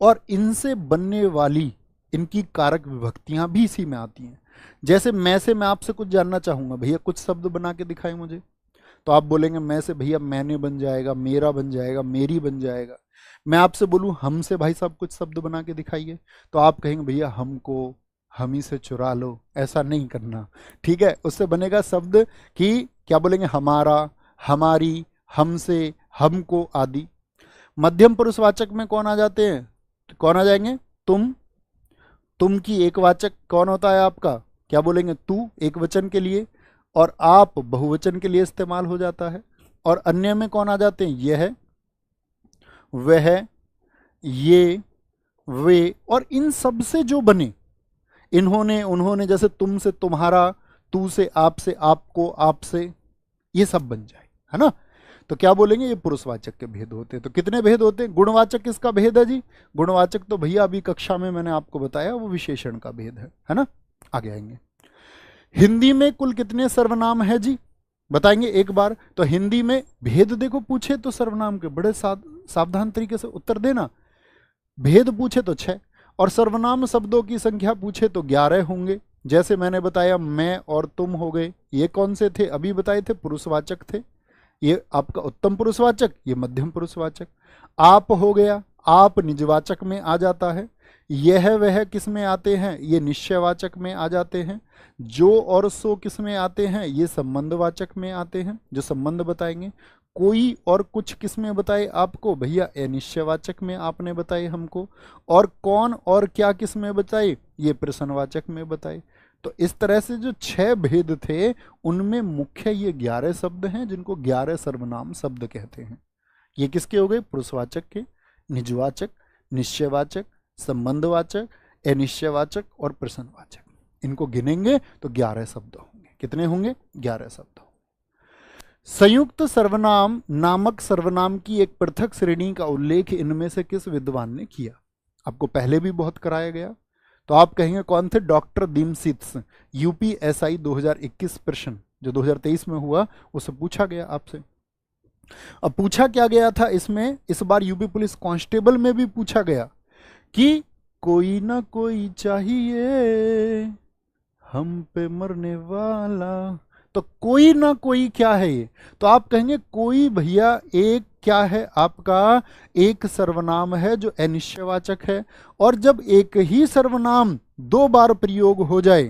और इनसे बनने वाली इनकी कारक विभक्तियां भी इसी में आती हैं। जैसे मैं से मैं आपसे कुछ जानना चाहूंगा, भैया कुछ शब्द बना के दिखाएं मुझे, तो आप बोलेंगे मैं से भैया मैंने बन जाएगा, मेरा बन जाएगा, मेरी बन जाएगा। मैं आपसे बोलूं हम से भाई साहब कुछ शब्द बना के दिखाइए, तो आप कहेंगे भैया हमको, हम ही से चुरा लो। ऐसा नहीं करना, ठीक है? उससे बनेगा शब्द कि क्या बोलेंगे? हमारा, हमारी, हमसे, हमको आदि। मध्यम पुरुषवाचक में कौन आ जाते हैं? कौन आ जाएंगे? तुम की एकवाचक कौन होता है आपका? क्या बोलेंगे? तू, एक वचन के लिए, और आप बहुवचन के लिए इस्तेमाल हो जाता है। और अन्य में कौन आ जाते हैं? यह, वह, ये, वे, और इन सब से जो बने, इन्होंने, उन्होंने, जैसे तुम से तुम्हारा, तू से आपसे, आपको, आपसे, ये सब बन जाए, है ना? तो क्या बोलेंगे? ये पुरुषवाचक के भेद होते हैं। तो कितने भेद होते हैं? गुणवाचक किसका भेद है जी? गुणवाचक तो भैया अभी कक्षा में मैंने आपको बताया, वो विशेषण का भेद है ना? आगे आएंगे। हिंदी में कुल कितने सर्वनाम है जी? बताएंगे एक बार। तो हिंदी में भेद देखो, पूछे तो सर्वनाम के बड़े सावधान तरीके से उत्तर देना। भेद पूछे तो 6, और सर्वनाम शब्दों की संख्या पूछे तो 11 होंगे। जैसे मैंने बताया मैं और तुम हो गए, ये कौन से थे? अभी बताए थे, पुरुषवाचक थे। ये आपका उत्तम पुरुषवाचक, ये मध्यम पुरुषवाचक। आप हो गया, आप निजवाचक में आ जाता है। यह वह किस में आते हैं, ये निश्चयवाचक में आ जाते हैं। जो और सो किस में आते हैं, ये संबंधवाचक में आते हैं, जो संबंध बताएंगे। कोई और कुछ किस में बताए आपको, भैया अनिश्चयवाचक में आपने बताए हमको। और कौन और क्या किस में बताए, ये प्रश्नवाचक में बताए। तो इस तरह से जो 6 भेद थे उनमें मुख्य ये 11 शब्द हैं जिनको 11 सर्वनाम शब्द कहते हैं। ये किसके हो गए, पुरुषवाचक के, निजवाचक, निश्चयवाचक, संबंधवाचक, अनिश्चयवाचक और प्रश्नवाचक। इनको गिनेंगे तो 11 शब्द होंगे। कितने होंगे, 11 शब्द होंगे। संयुक्त सर्वनाम नामक सर्वनाम की एक पृथक श्रेणी का उल्लेख इनमें से किस विद्वान ने किया। आपको पहले भी बहुत कराया गया, तो आप कहेंगे कौन थे, डॉक्टर दीमसित्स। यूपीएसआई 2021 प्रश्न जो 2023 में हुआ उससे पूछा गया आपसे। अब पूछा क्या गया था इसमें, इस बार यूपी पुलिस कांस्टेबल में भी पूछा गया कि कोई ना कोई चाहिए हम पे मरने वाला। तो कोई ना कोई क्या है ये, तो आप कहेंगे कोई भैया एक क्या है आपका, एक सर्वनाम है जो अनिश्चयवाचक है। और जब एक ही सर्वनाम 2 बार प्रयोग हो जाए,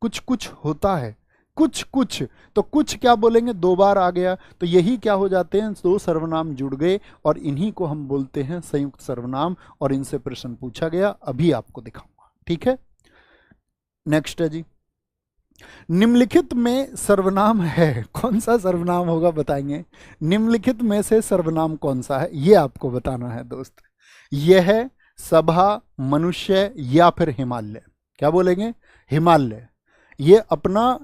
कुछ कुछ होता है, कुछ कुछ, तो कुछ क्या बोलेंगे, 2 बार आ गया, तो यही क्या हो जाते हैं, 2 सर्वनाम जुड़ गए और इन्हीं को हम बोलते हैं संयुक्त सर्वनाम। और इनसे प्रश्न पूछा गया, अभी आपको दिखाऊंगा, ठीक है। नेक्स्ट है जी, निम्नलिखित में सर्वनाम है, कौन सा सर्वनाम होगा बताएंगे। निम्नलिखित में से सर्वनाम कौन सा है, ये आपको बताना है दोस्त। यह, सभा, मनुष्य या फिर हिमालय। क्या बोलेंगे, हिमालय। ये अपना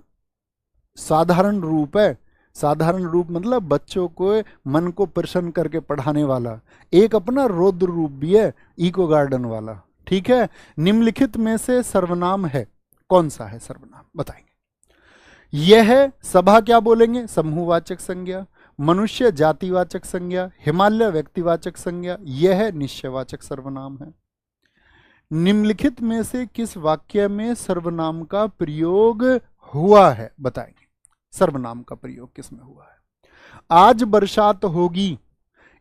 साधारण रूप है। साधारण रूप मतलब बच्चों को मन को प्रसन्न करके पढ़ाने वाला। एक अपना रौद्र रूप भी है, इको गार्डन वाला, ठीक है। निम्नलिखित में से सर्वनाम है, कौन सा है सर्वनाम बताएंगे। यह, सभा क्या बोलेंगे, समूहवाचक संज्ञा। मनुष्य जातिवाचक संज्ञा। हिमालय व्यक्तिवाचक संज्ञा। यह निश्चयवाचक सर्वनाम है। निम्नलिखित में से किस वाक्य में सर्वनाम का प्रयोग हुआ है बताएंगे। सर्वनाम का प्रयोग किसमें हुआ है। आज बरसात होगी,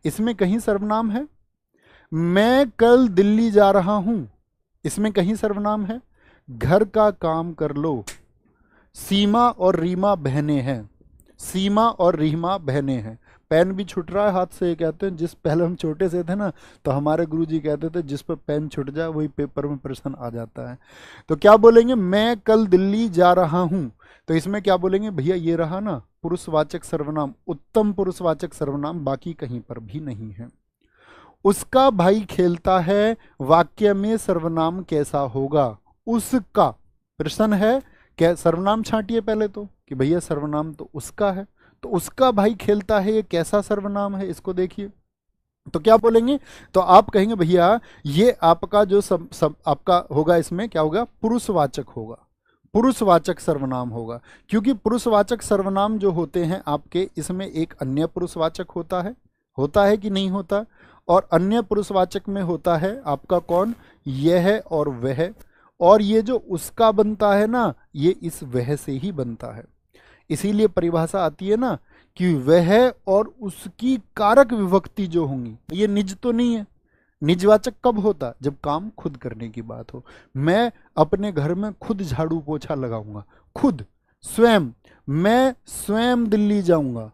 इसमें कहीं सर्वनाम है। मैं कल दिल्ली जा रहा हूं, इसमें कहीं सर्वनाम है। घर का काम कर लो। सीमा और रीमा बहनें हैं। सीमा और रीमा बहनें हैं। पेन भी छूट रहा है हाथ से, ये कहते हैं, जिस पहले हम छोटे से थे ना तो हमारे गुरुजी कहते थे जिस पर पेन छूट जाए वही पेपर में प्रश्न आ जाता है। तो क्या बोलेंगे, मैं कल दिल्ली जा रहा हूं, तो इसमें क्या बोलेंगे भैया, ये रहा ना पुरुषवाचक सर्वनाम, उत्तम पुरुषवाचक सर्वनाम, बाकी कहीं पर भी नहीं है। उसका भाई खेलता है, वाक्य में सर्वनाम कैसा होगा। उसका प्रश्न है, क्या सर्वनाम छांटिए पहले तो कि भैया सर्वनाम तो उसका है, तो उसका भाई खेलता है ये कैसा सर्वनाम है, इसको देखिए। तो क्या बोलेंगे, तो आप कहेंगे भैया ये आपका जो सब आपका होगा, इसमें क्या होगा, पुरुषवाचक होगा, पुरुषवाचक सर्वनाम होगा। क्योंकि पुरुषवाचक सर्वनाम जो होते हैं आपके, इसमें एक अन्य पुरुषवाचक होता है कि नहीं होता। और अन्य पुरुषवाचक में होता है आपका कौन, यह और वह। और ये जो उसका बनता है ना, ये इस वह से ही बनता है। इसीलिए परिभाषा आती है ना कि वह और उसकी कारक विभक्ति जो होंगी, ये निज तो नहीं है। निजवाचक कब होता, जब काम खुद करने की बात हो। मैं अपने घर में खुद झाड़ू पोछा लगाऊंगा, खुद, स्वयं। मैं स्वयं दिल्ली जाऊंगा।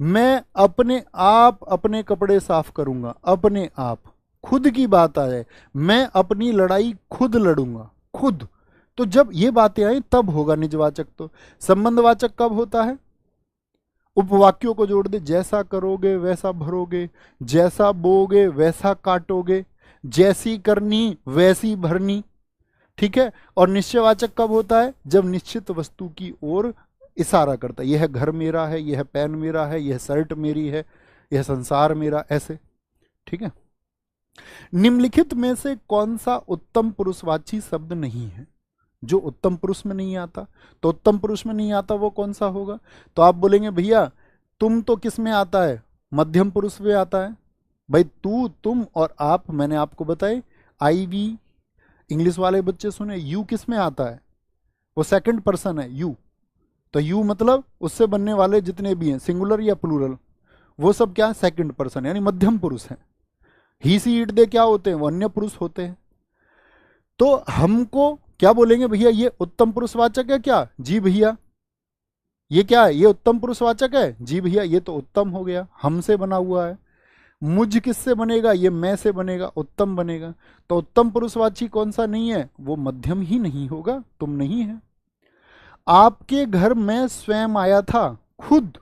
मैं अपने आप अपने कपड़े साफ करूंगा, अपने आप, खुद की बात आ जाए। मैं अपनी लड़ाई खुद लड़ूंगा, खुद। तो जब ये बातें आई तब होगा निजवाचक। तो संबंधवाचक कब होता है, उपवाक्यों को जोड़ दे, जैसा करोगे वैसा भरोगे, जैसा बोगे वैसा काटोगे, जैसी करनी वैसी भरनी, ठीक है। और निश्चयवाचक कब होता है, जब निश्चित वस्तु की ओर इशारा करता है। यह घर मेरा है, यह पेन मेरा है, यह शर्ट मेरी है, यह संसार मेरा, ऐसे, ठीक है। निम्नलिखित में से कौन सा उत्तम पुरुषवाची शब्द नहीं है, जो उत्तम पुरुष में नहीं आता। तो उत्तम पुरुष में नहीं आता वो कौन सा होगा, तो आप बोलेंगे भैया तुम तो किस में आता है, मध्यम पुरुष में आता है। भाई तू, तुम और आप, मैंने आपको बताए। आई वी, इंग्लिश वाले बच्चे सुने, यू किस में आता है, वो सेकंड पर्सन है यू। तो यू मतलब उससे बनने वाले जितने भी हैं, सिंगुलर या प्लूरल, वो सब क्या है, सेकंड पर्सन, यानी मध्यम पुरुष है। ही सी इट दे क्या होते हैं, वो अन्य पुरुष होते हैं। तो हमको क्या बोलेंगे भैया, ये उत्तम पुरुषवाचक है क्या? जी भैया। ये क्या है? ये उत्तम पुरुषवाचक है? जी भैया। ये तो उत्तम हो गया, हमसे बना हुआ है। मुझ किससे बनेगा? ये मैं से बनेगा, उत्तम बनेगा। तो उत्तम पुरुषवाची कौन सा नहीं है? वो मध्यम ही नहीं होगा, तुम नहीं है। आपके घर में स्वयं आया था, खुद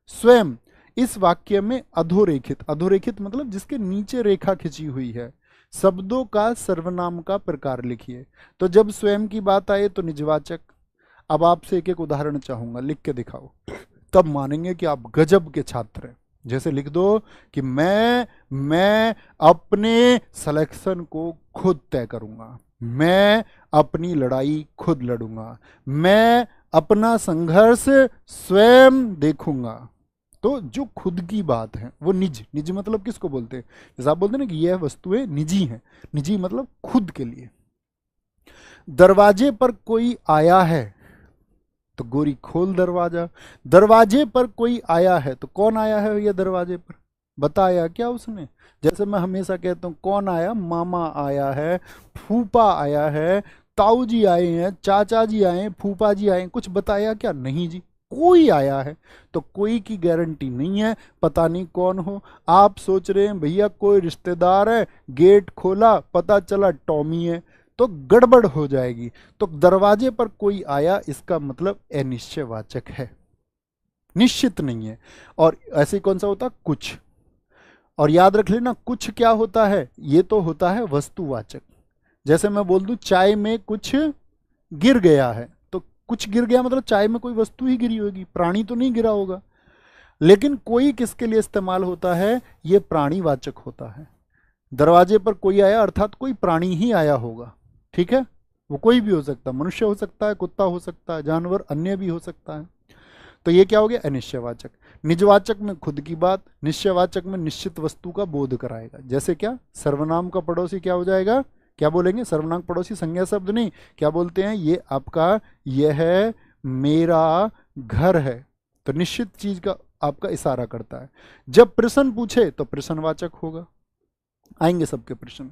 स्वयं, इस वाक्य में अधोरेखित, अधोरेखित मतलब जिसके नीचे रेखा खिंची हुई है, शब्दों का सर्वनाम का प्रकार लिखिए। तो जब स्वयं की बात आए तो निजवाचक। अब आपसे एक एक उदाहरण चाहूंगा, लिख के दिखाओ, तब मानेंगे कि आप गजब के छात्र हैं। जैसे लिख दो कि मैं अपने सिलेक्शन को खुद तय करूंगा, मैं अपनी लड़ाई खुद लड़ूंगा, मैं अपना संघर्ष स्वयं देखूंगा। तो जो खुद की बात है वो निज, निज मतलब किसको बोलते हैं? जैसे आप बोलते हैं ना कि यह वस्तुएं निजी हैं, निजी मतलब खुद के लिए। दरवाजे पर कोई आया है, तो गोरी खोल दरवाजा। दरवाजे पर कोई आया है, तो कौन आया है ये दरवाजे पर? बताया क्या उसने? जैसे मैं हमेशा कहता हूं, कौन आया? मामा आया है, फूफा आया है, ताऊ जी आए हैं, चाचा जी आए हैं, फूफा जी आए हैं। कुछ बताया क्या? नहीं जी, कोई आया है। तो कोई की गारंटी नहीं है, पता नहीं कौन हो। आप सोच रहे हैं भैया कोई रिश्तेदार है, गेट खोला पता चला टॉमी है, तो गड़बड़ हो जाएगी। तो दरवाजे पर कोई आया, इसका मतलब अनिश्चयवाचक है, निश्चित नहीं है। और ऐसे कौन सा होता? कुछ। और याद रख लेना, कुछ क्या होता है? ये तो होता है वस्तुवाचक। जैसे मैं बोल दूं चाय में कुछ गिर गया है, तो कुछ गिर गया मतलब चाय में कोई वस्तु ही गिरी होगी, प्राणी तो नहीं गिरा होगा। लेकिन कोई किसके लिए इस्तेमाल होता है? ये प्राणीवाचक होता है। दरवाजे पर कोई आया अर्थात कोई प्राणी ही आया होगा, ठीक है? वो कोई भी हो सकता है, मनुष्य हो सकता है, कुत्ता हो सकता है, जानवर अन्य भी हो सकता है। तो ये क्या हो गया? अनिश्चयवाचक। निजवाचक में खुद की बात, निश्चयवाचक में निश्चित वस्तु का बोध कराएगा। जैसे क्या? सर्वनाम का पड़ोसी क्या हो जाएगा? क्या बोलेंगे? सर्वनाम पड़ोसी संज्ञा शब्द नहीं, क्या बोलते हैं? ये आपका, यह है मेरा घर है। तो निश्चित चीज का आपका इशारा करता है। जब प्रश्न पूछे तो प्रश्नवाचक होगा। आएंगे सबके प्रश्न।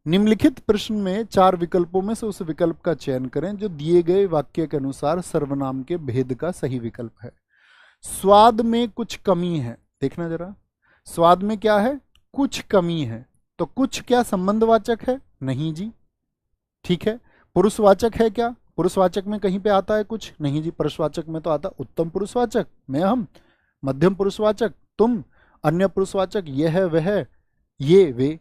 निम्नलिखित प्रश्न में 4 विकल्पों में से उस विकल्प का चयन करें जो दिए गए वाक्य के अनुसार सर्वनाम के भेद का सही विकल्प है। स्वाद में कुछ कमी है, देखना जरा, स्वाद में क्या है? कुछ कमी है। तो कुछ क्या संबंधवाचक है? नहीं जी, ठीक है। पुरुषवाचक है क्या? पुरुषवाचक में कहीं पे आता है कुछ? नहीं जी। पुरुषवाचक में तो आता उत्तम पुरुषवाचक, मैं हम, मध्यम पुरुषवाचक तुम, अन्य पुरुषवाचक यह है वह ये वे।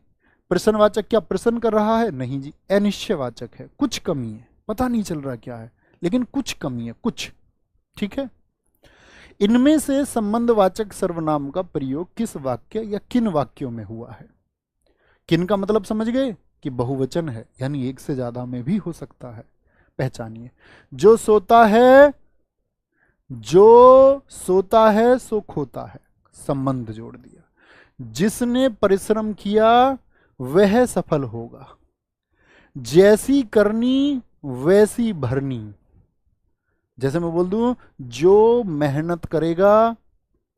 प्रश्नवाचक क्या प्रश्न कर रहा है? नहीं जी। अनिश्चयवाचक है, कुछ कमी है, पता नहीं चल रहा क्या है, लेकिन कुछ कमी है, कुछ, ठीक है। इनमें से संबंधवाचक सर्वनाम का प्रयोग किस वाक्य या किन वाक्यों में हुआ है? किन का मतलब समझ गए कि बहुवचन है, यानी एक से ज्यादा में भी हो सकता है। पहचानिए। जो सोता है, जो सोता है सो खोता है, संबंध जोड़ दिया। जिसने परिश्रम किया वह सफल होगा। जैसी करनी वैसी भरनी। जैसे मैं बोल दूं, जो मेहनत करेगा,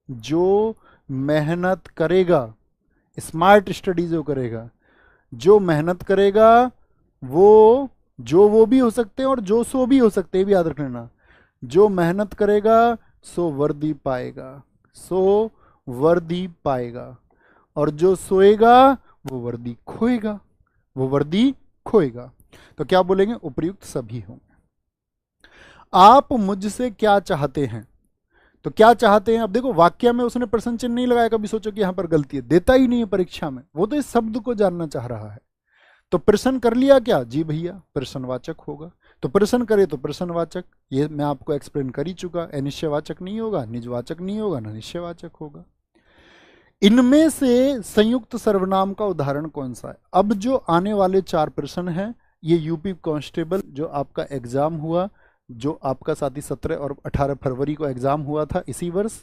जो मेहनत करेगा, स्मार्ट स्टडी जो करेगा, जो मेहनत करेगा वो, जो वो भी हो सकते हैं और जो सो भी हो सकते हैं, भी याद रख लेना। जो मेहनत करेगा सो वर्दी पाएगा, सो वर्दी पाएगा। और जो सोएगा वो वर्दी खोएगा, वो वर्दी खोएगा। तो क्या बोलेंगे? उपर्युक्त सभी होंगे। आप मुझसे क्या चाहते हैं? तो क्या चाहते हैं? अब देखो वाक्य में उसने प्रश्न चिन्ह नहीं लगाया, कभी सोचो कि यहां पर गलती है, देता ही नहीं है परीक्षा में, वो तो इस शब्द को जानना चाह रहा है। तो प्रश्न कर लिया क्या? जी भैया, प्रश्नवाचक होगा। तो प्रश्न करे तो प्रश्नवाचक, ये मैं आपको एक्सप्लेन कर ही चुका। अनिश्चयवाचक नहीं होगा, निजवाचक नहीं होगा, ना निश्चयवाचक होगा। इनमें से संयुक्त सर्वनाम का उदाहरण कौन सा है? अब जो आने वाले 4 प्रश्न हैं, ये यूपी कांस्टेबल जो आपका एग्जाम हुआ, जो आपका साथी 17 और 18 फरवरी को एग्जाम हुआ था इसी वर्ष,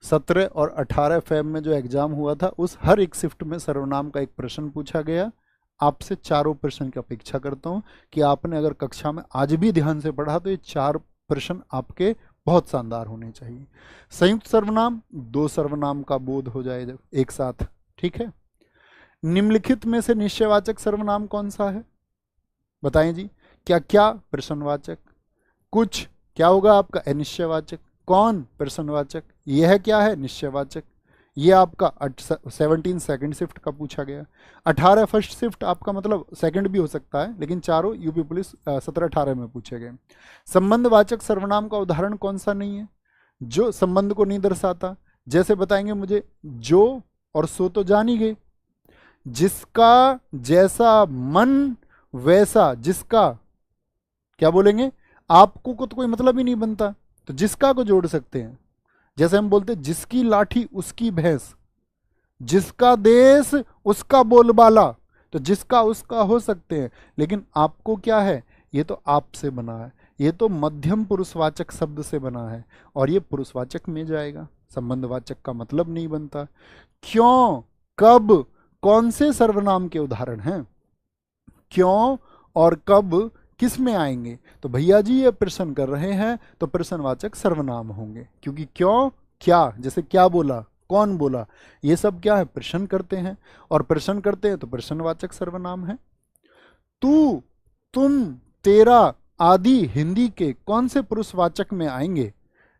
17 और 18 फेब में जो एग्जाम हुआ था, उस हर एक शिफ्ट में सर्वनाम का एक प्रश्न पूछा गया। आपसे चारों प्रश्न की अपेक्षा करता हूं कि आपने अगर कक्षा में आज भी ध्यान से पढ़ा तो ये 4 प्रश्न आपके बहुत शानदार होने चाहिए। संयुक्त सर्वनाम, 2 सर्वनाम का बोध हो जाए जब एक साथ, ठीक है। निम्नलिखित में से निश्चयवाचक सर्वनाम कौन सा है? बताएं जी। क्या क्या? प्रश्नवाचक। कुछ क्या होगा आपका? अनिश्चयवाचक। कौन? प्रश्नवाचक। यह क्या है? निश्चयवाचक। ये आपका 17 सेकंड शिफ्ट का पूछा गया। 18 फर्स्ट शिफ्ट आपका मतलब सेकंड भी हो सकता है, लेकिन चारों यूपी पुलिस 17-18 में पूछे गए। संबंधवाचक सर्वनाम का उदाहरण कौन सा नहीं है, जो संबंध को नहीं दर्शाता? जैसे बताएंगे मुझे, जो और सो तो जान ही गए। जिसका जैसा मन वैसा, जिसका क्या बोलेंगे? आपको को तो कोई मतलब ही नहीं बनता, तो जिसका को जोड़ सकते हैं। जैसे हम बोलते हैं जिसकी लाठी उसकी भैंस, जिसका देश उसका बोलबाला, तो जिसका उसका हो सकते हैं, लेकिन आपको क्या है? ये तो आपसे बना है, ये तो मध्यम पुरुषवाचक शब्द से बना है, और ये पुरुषवाचक में जाएगा, संबंधवाचक का मतलब नहीं बनता। क्यों, कब, कौन से सर्वनाम के उदाहरण हैं? क्यों और कब किस में आएंगे? तो भैया जी ये प्रश्न कर रहे हैं तो प्रश्नवाचक सर्वनाम होंगे, क्योंकि क्यों, क्या, जैसे क्या बोला, कौन बोला, ये सब क्या है? प्रश्न करते हैं, और प्रश्न करते हैं तो प्रश्नवाचक सर्वनाम है। तू, तुम, तेरा आदि हिंदी के कौन से पुरुषवाचक में आएंगे?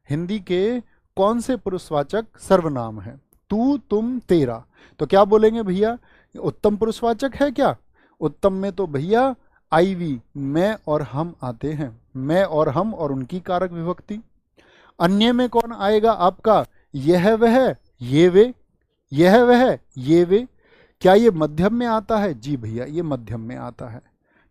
हिंदी के कौन से पुरुषवाचक सर्वनाम है? तू, तुम, तेरा, तो क्या बोलेंगे भैया? उत्तम पुरुषवाचक है क्या? उत्तम में तो भैया आईवी, मैं और हम आते हैं, मैं और हम और उनकी कारक विभक्ति। अन्य में कौन आएगा आपका? यह वह, ये वे, यह वह, ये वे। क्या ये मध्यम में आता है? जी भैया ये मध्यम में आता है।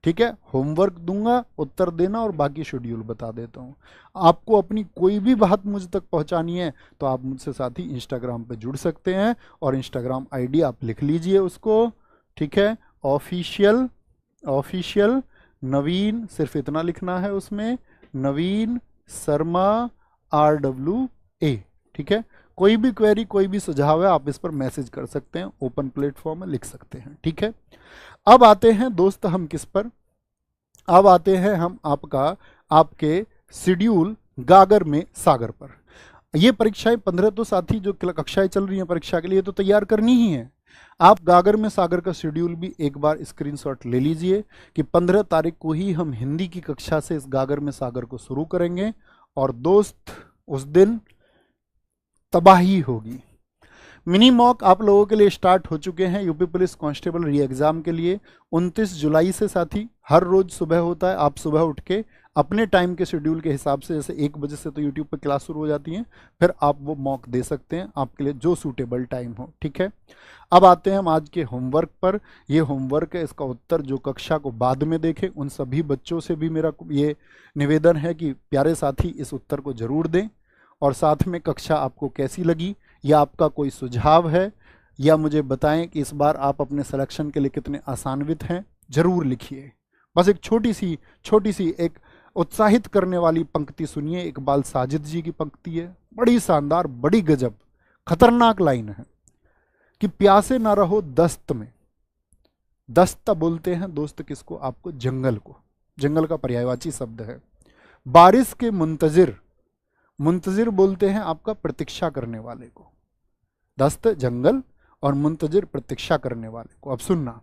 ठीक है, होमवर्क दूंगा, उत्तर देना, और बाकी शेड्यूल बता देता हूँ। आपको अपनी कोई भी बात मुझ तक पहुंचानी है तो आप मुझसे साथ ही इंस्टाग्राम पे जुड़ सकते हैं, और इंस्टाग्राम आईडी आप लिख लीजिए उसको। ठीक है, ऑफिशियल, ऑफिशियल नवीन, सिर्फ इतना लिखना है उसमें, नवीन शर्मा RWA। ठीक है, कोई भी क्वेरी, कोई भी सुझाव है, आप इस पर मैसेज कर सकते हैं, ओपन प्लेटफॉर्म में लिख सकते हैं। ठीक है, अब आते हैं दोस्त हम किस पर? अब आते हैं हम आपके शेड्यूल गागर में सागर पर। ये परीक्षाएं 15 तो साथी जो कक्षाएं चल रही हैं परीक्षा के लिए तो तैयार करनी ही है। आप गागर में सागर का शेड्यूल भी एक बार स्क्रीनशॉट ले लीजिए कि 15 तारीख को ही हम हिंदी की कक्षा से इस गागर में सागर को शुरू करेंगे, और दोस्त उस दिन तबाही होगी। मिनी मॉक आप लोगों के लिए स्टार्ट हो चुके हैं यूपी पुलिस कांस्टेबल री एग्जाम के लिए। 29 जुलाई से साथी हर रोज सुबह होता है। आप सुबह उठ के अपने टाइम के शेड्यूल के हिसाब से, जैसे 1 बजे से तो यूट्यूब पर क्लास शुरू हो जाती है, फिर आप वो मॉक दे सकते हैं आपके लिए जो सूटेबल टाइम हो। ठीक है, अब आते हैं हम आज के होमवर्क पर। ये होमवर्क है, इसका उत्तर जो कक्षा को बाद में देखें उन सभी बच्चों से भी मेरा ये निवेदन है कि प्यारे साथी इस उत्तर को जरूर दें, और साथ में कक्षा आपको कैसी लगी, या आपका कोई सुझाव है, या मुझे बताएं कि इस बार आप अपने सिलेक्शन के लिए कितने आसान्वित हैं, जरूर लिखिए। बस एक छोटी सी एक उत्साहित करने वाली पंक्ति सुनिए। इकबाल साजिद जी की पंक्ति है, बड़ी शानदार, बड़ी गजब, खतरनाक लाइन है कि प्यासे ना रहो दस्त में। दस्त बोलते हैं दोस्त किसको? आपको जंगल को, जंगल का पर्यायवाची शब्द है। बारिश के मुंतजिर, मुंतजिर बोलते हैं आपका प्रतीक्षा करने वाले को। दस्त जंगल और मुंतजिर प्रतीक्षा करने वाले को। अब सुनना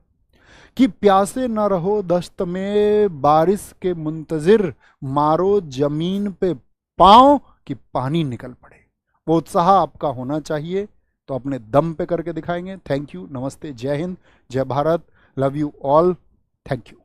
कि प्यासे न रहो दस्त में, बारिश के मुंतजिर, मारो जमीन पे पांव कि पानी निकल पड़े। वो उत्साह आपका होना चाहिए, तो अपने दम पे करके दिखाएंगे। थैंक यू, नमस्ते, जय हिंद, जय Bharat, love you all, thank you.